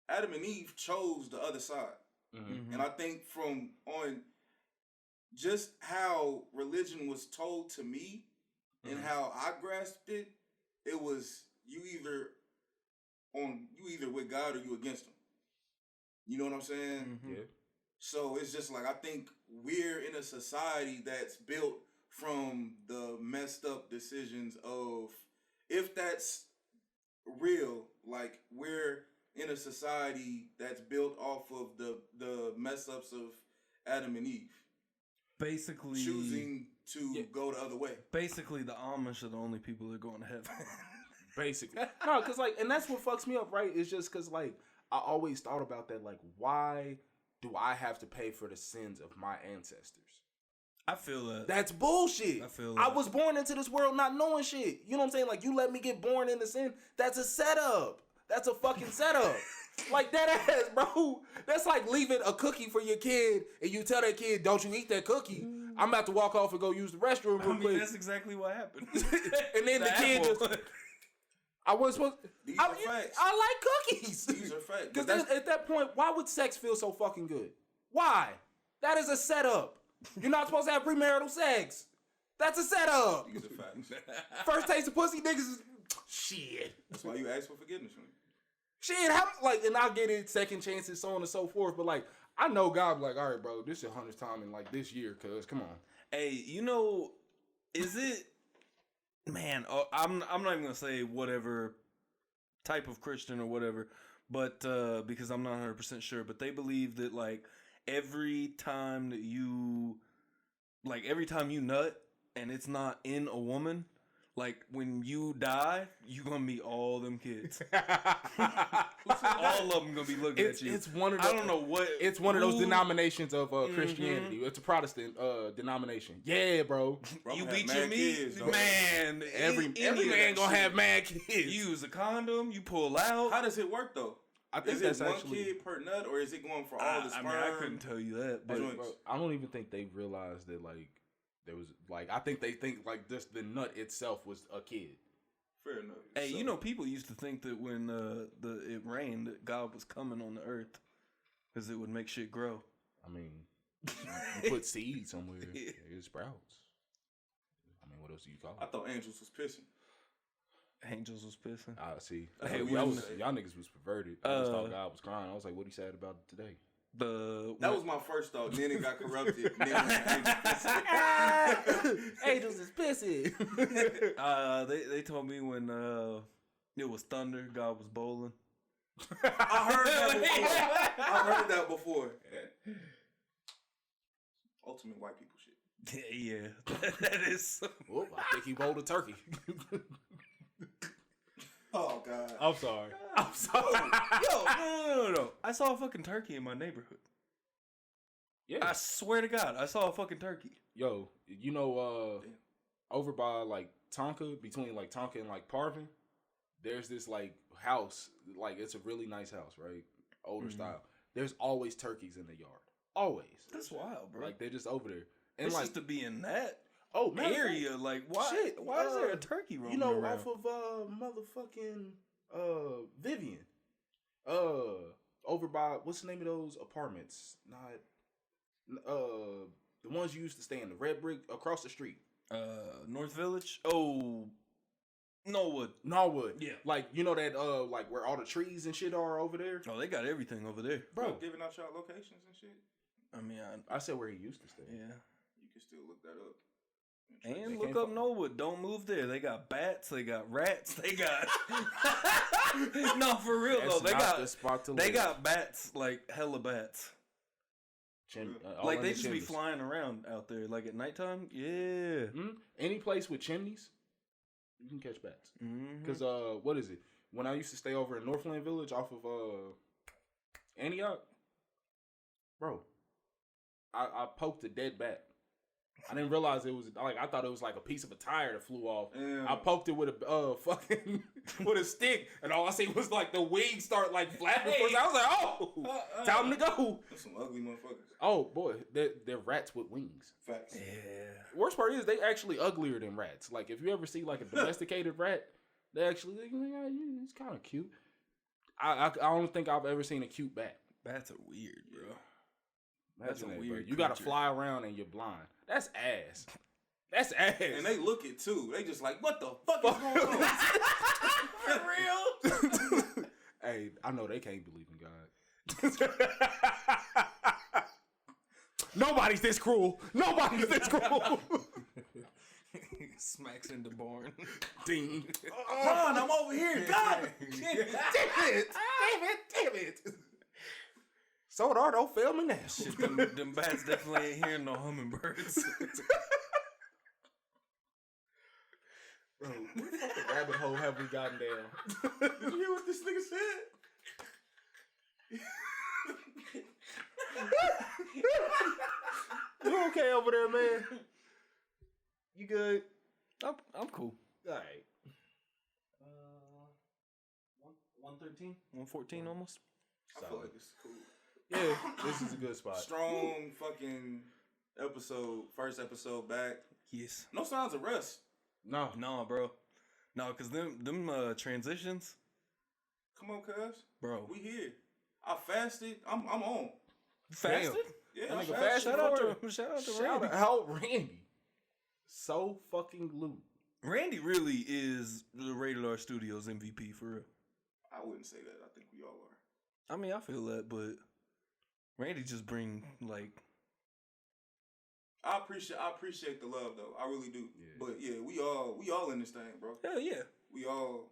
Adam and Eve chose the other side. Mm-hmm. And I think from on just how religion was told to me and how I grasped it, it was you either with God or you against him. You know what I'm saying? Mm-hmm. Yeah. So it's just like I think we're in a society that's built from the messed up decisions of, if that's real, like we're in a society that's built off of the mess ups of Adam and Eve. Basically choosing to go the other way. Basically the Amish are the only people that are going to heaven. Basically. No, because like, and that's what fucks me up, right? It's just because like, I always thought about that, like, why do I have to pay for the sins of my ancestors? I feel that. That's bullshit. I feel that. I was born into this world not knowing shit. You know what I'm saying? Like, you let me get born into sin. That's a setup. That's a fucking setup. Like, that ass, bro. That's like leaving a cookie for your kid and you tell that kid, don't you eat that cookie. I'm about to walk off and go use the restroom real quick. That's exactly what happened. And then the kid just... I was supposed. These are facts. I like cookies. These are facts. Because at that point, why would sex feel so fucking good? Why? That is a setup. You're not supposed to have premarital sex. That's a setup. These are facts. First taste of pussy, niggas is shit. That's why you ask for forgiveness from me. Shit, and I'll get it, second chances, so on and so forth. But like, I know God be like, all right, bro, this is 100th time in like this year, cuz come on. Hey, is it? Man, I'm not even gonna say whatever type of Christian or whatever, but because I'm not 100% sure, but they believe that like every time you nut and it's not in a woman, like when you die, you gonna meet all them kids. All of them gonna be looking at you. It's one of those, I don't know what. It's one of those denominations of Christianity. It's a Protestant denomination. Yeah, bro. You beat your meat, man. Every man gonna have mad kids. You use a condom. You pull out. How does it work though? I think is that's it one actually kid per nut, or is it going for all the sperm? I mean, I couldn't tell you that, but bro, I don't even think they realized that like there was like I think they think like just the nut itself was a kid. Fair enough. Hey, people used to think that when it rained, that God was coming on the earth because it would make shit grow. I mean, you put seed somewhere, it sprouts. I mean, what else do you call it? I thought angels was pissing. Angels was pissing. See. Hey, y'all niggas was perverted. I just thought God was crying. I was like, what he said about it today? That was my first thought. Then it got corrupted. Then angels is pissing. Angels They told me when it was thunder, God was bowling. I heard that before. Ultimate white people shit. Yeah, that is. Whoop, I think he bowled a turkey. Oh God! I'm sorry. Yo, no. I saw a fucking turkey in my neighborhood. Yeah, I swear to God, I saw a fucking turkey. Yo, over by like Tonka, between like Tonka and like Parvin, there's this like house, like it's a really nice house, right? Older style. There's always turkeys in the yard. Always. That's wild, bro. Like they're just over there. And it's like just to be in that area, like why? Shit, why is there a turkey roaming around? Off of motherfucking Vivian, over by what's the name of those apartments? Not the ones you used to stay in, the red brick across the street. North Village. Oh, Norwood. Yeah, like that like where all the trees and shit are over there. Oh, they got everything over there, bro. Giving out y'all locations and shit. I mean, I said where he used to stay. Yeah, you can still look that up. And look up Norwood. Don't move there. They got bats. They got rats. They got no, for real though. They got bats, like hella bats. Like they just be flying around out there, like at nighttime. Yeah. Mm-hmm. Any place with chimneys, you can catch bats. Because what is it? When I used to stay over in Northland Village off of Antioch, bro, I poked a dead bat. I didn't realize it was like I thought it was like a piece of a tire that flew off. Yeah. I poked it with a fucking with a stick, and all I see was like the wings start like flapping. Hey. I was like, "Oh, time to go." That's some ugly motherfuckers. Oh boy, they're rats with wings. Facts. Yeah. Worst part is they actually uglier than rats. Like if you ever see like a domesticated rat, they actually it's kind of cute. I don't think I've ever seen a cute bat. Bats are weird, bro. That's a weird. You gotta fly around and you're blind. That's ass. That's ass. And they look it too. They just like, what the fuck is going on? For real? Hey, I know they can't believe in God. Nobody's this cruel. Nobody's this cruel. Smacks into barn. Ding. Ron, I'm over here. God. Damn it. Sodar, don't fail me now. Shit, them bats definitely ain't hearing no hummingbirds. Bro, what fucking rabbit hole have we gotten down? Did you hear what this nigga said? You okay over there, man? You good? I'm cool. All right. 113? 114 almost? I feel like this is cool. Yeah, this is a good spot. Strong fucking episode. First episode back. Yes. No signs of rust. No, bro. No, because them transitions. Come on, cuz. Bro. We here. I fasted. I'm on. Fasted? Yeah, I fasted. Shout out Randy. So fucking glue. Randy really is the Rated R Studios MVP for real. I wouldn't say that. I think we all are. I mean, I feel that, but Randy just bring like. I appreciate the love though. I really do. Yeah. But yeah, we all in this thing, bro. Hell yeah. We all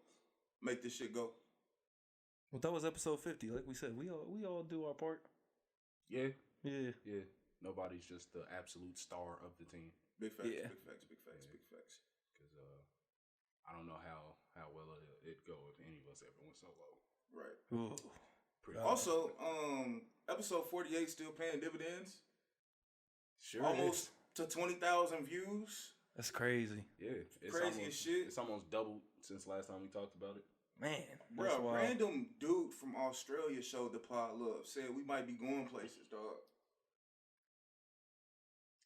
make this shit go. Well, that was episode 50. Like we said, we all do our part. Yeah. Yeah. Yeah. Nobody's just the absolute star of the team. Big facts, Yeah. big facts, big facts, big facts. Because I don't know how well it'd go if any of us ever went solo. Right. Ooh. Pretty Also, episode 48 still paying dividends. sure Almost to 20,000 views. That's crazy. Yeah. It's Crazy almost, as shit. It's almost doubled since last time we talked about it. Man. That's Bro, wild. random dude from Australia showed the pod love. Said we might be going places, dog.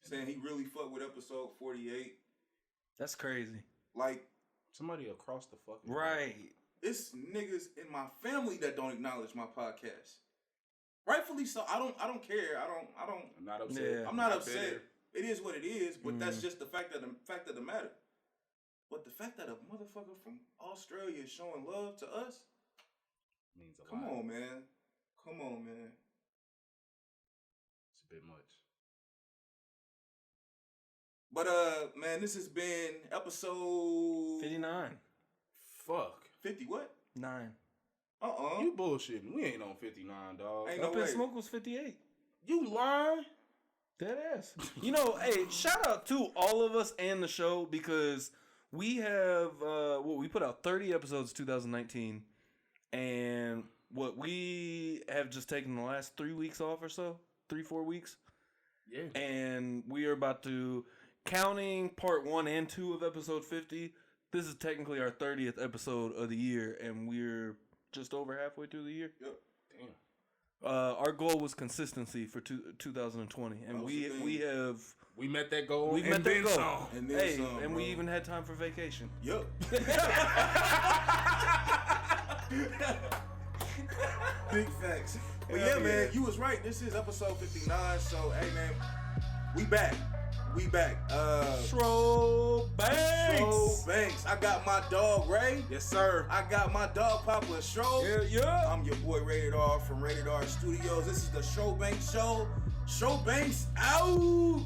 Saying he really fucked with episode 48. That's crazy. Like, Somebody across the fucking Right. it's niggas in my family that don't acknowledge my podcast. Rightfully so. I don't care. I don't I'm not upset. Yeah. I'm not Not upset. bitter. It is what it is, but that's Mhm. just the fact of the matter. But the fact that a motherfucker from Australia is showing love to us, Means a come lot. on, man. Come on, man. It's a bit much. But man, this has been episode 59. Fuck. 50 what? 9. You bullshitting. We ain't on 59, dog. Ain't no Up in way. Smoke was 58. You lying? Dead ass. You know, hey, shout out to all of us and the show because we have we put out 30 episodes 2019 and we have just taken the last 3 weeks off or so, 3-4 weeks. Yeah. And we are about to counting part 1 and 2 of episode 50. This is technically our 30th episode of the year and we're just over halfway through the year. Yep. Damn. Our goal was consistency for 2020, and That was we the thing. we have We met that goal. we've and met that then goal. some. And then Hey, some, and we bro. even had time for vacation. Yup. Big facts. But Hell yeah, man, yeah. you was right. This is episode 59. So, hey, man, we back. We back. Stro Banks. Stro Banks. I got my dog Ray. Yes, sir. I got my dog Papa Stro. Yeah. I'm your boy Rated R from Rated R Studios. This is the Stro Banks Show. Stro Banks out.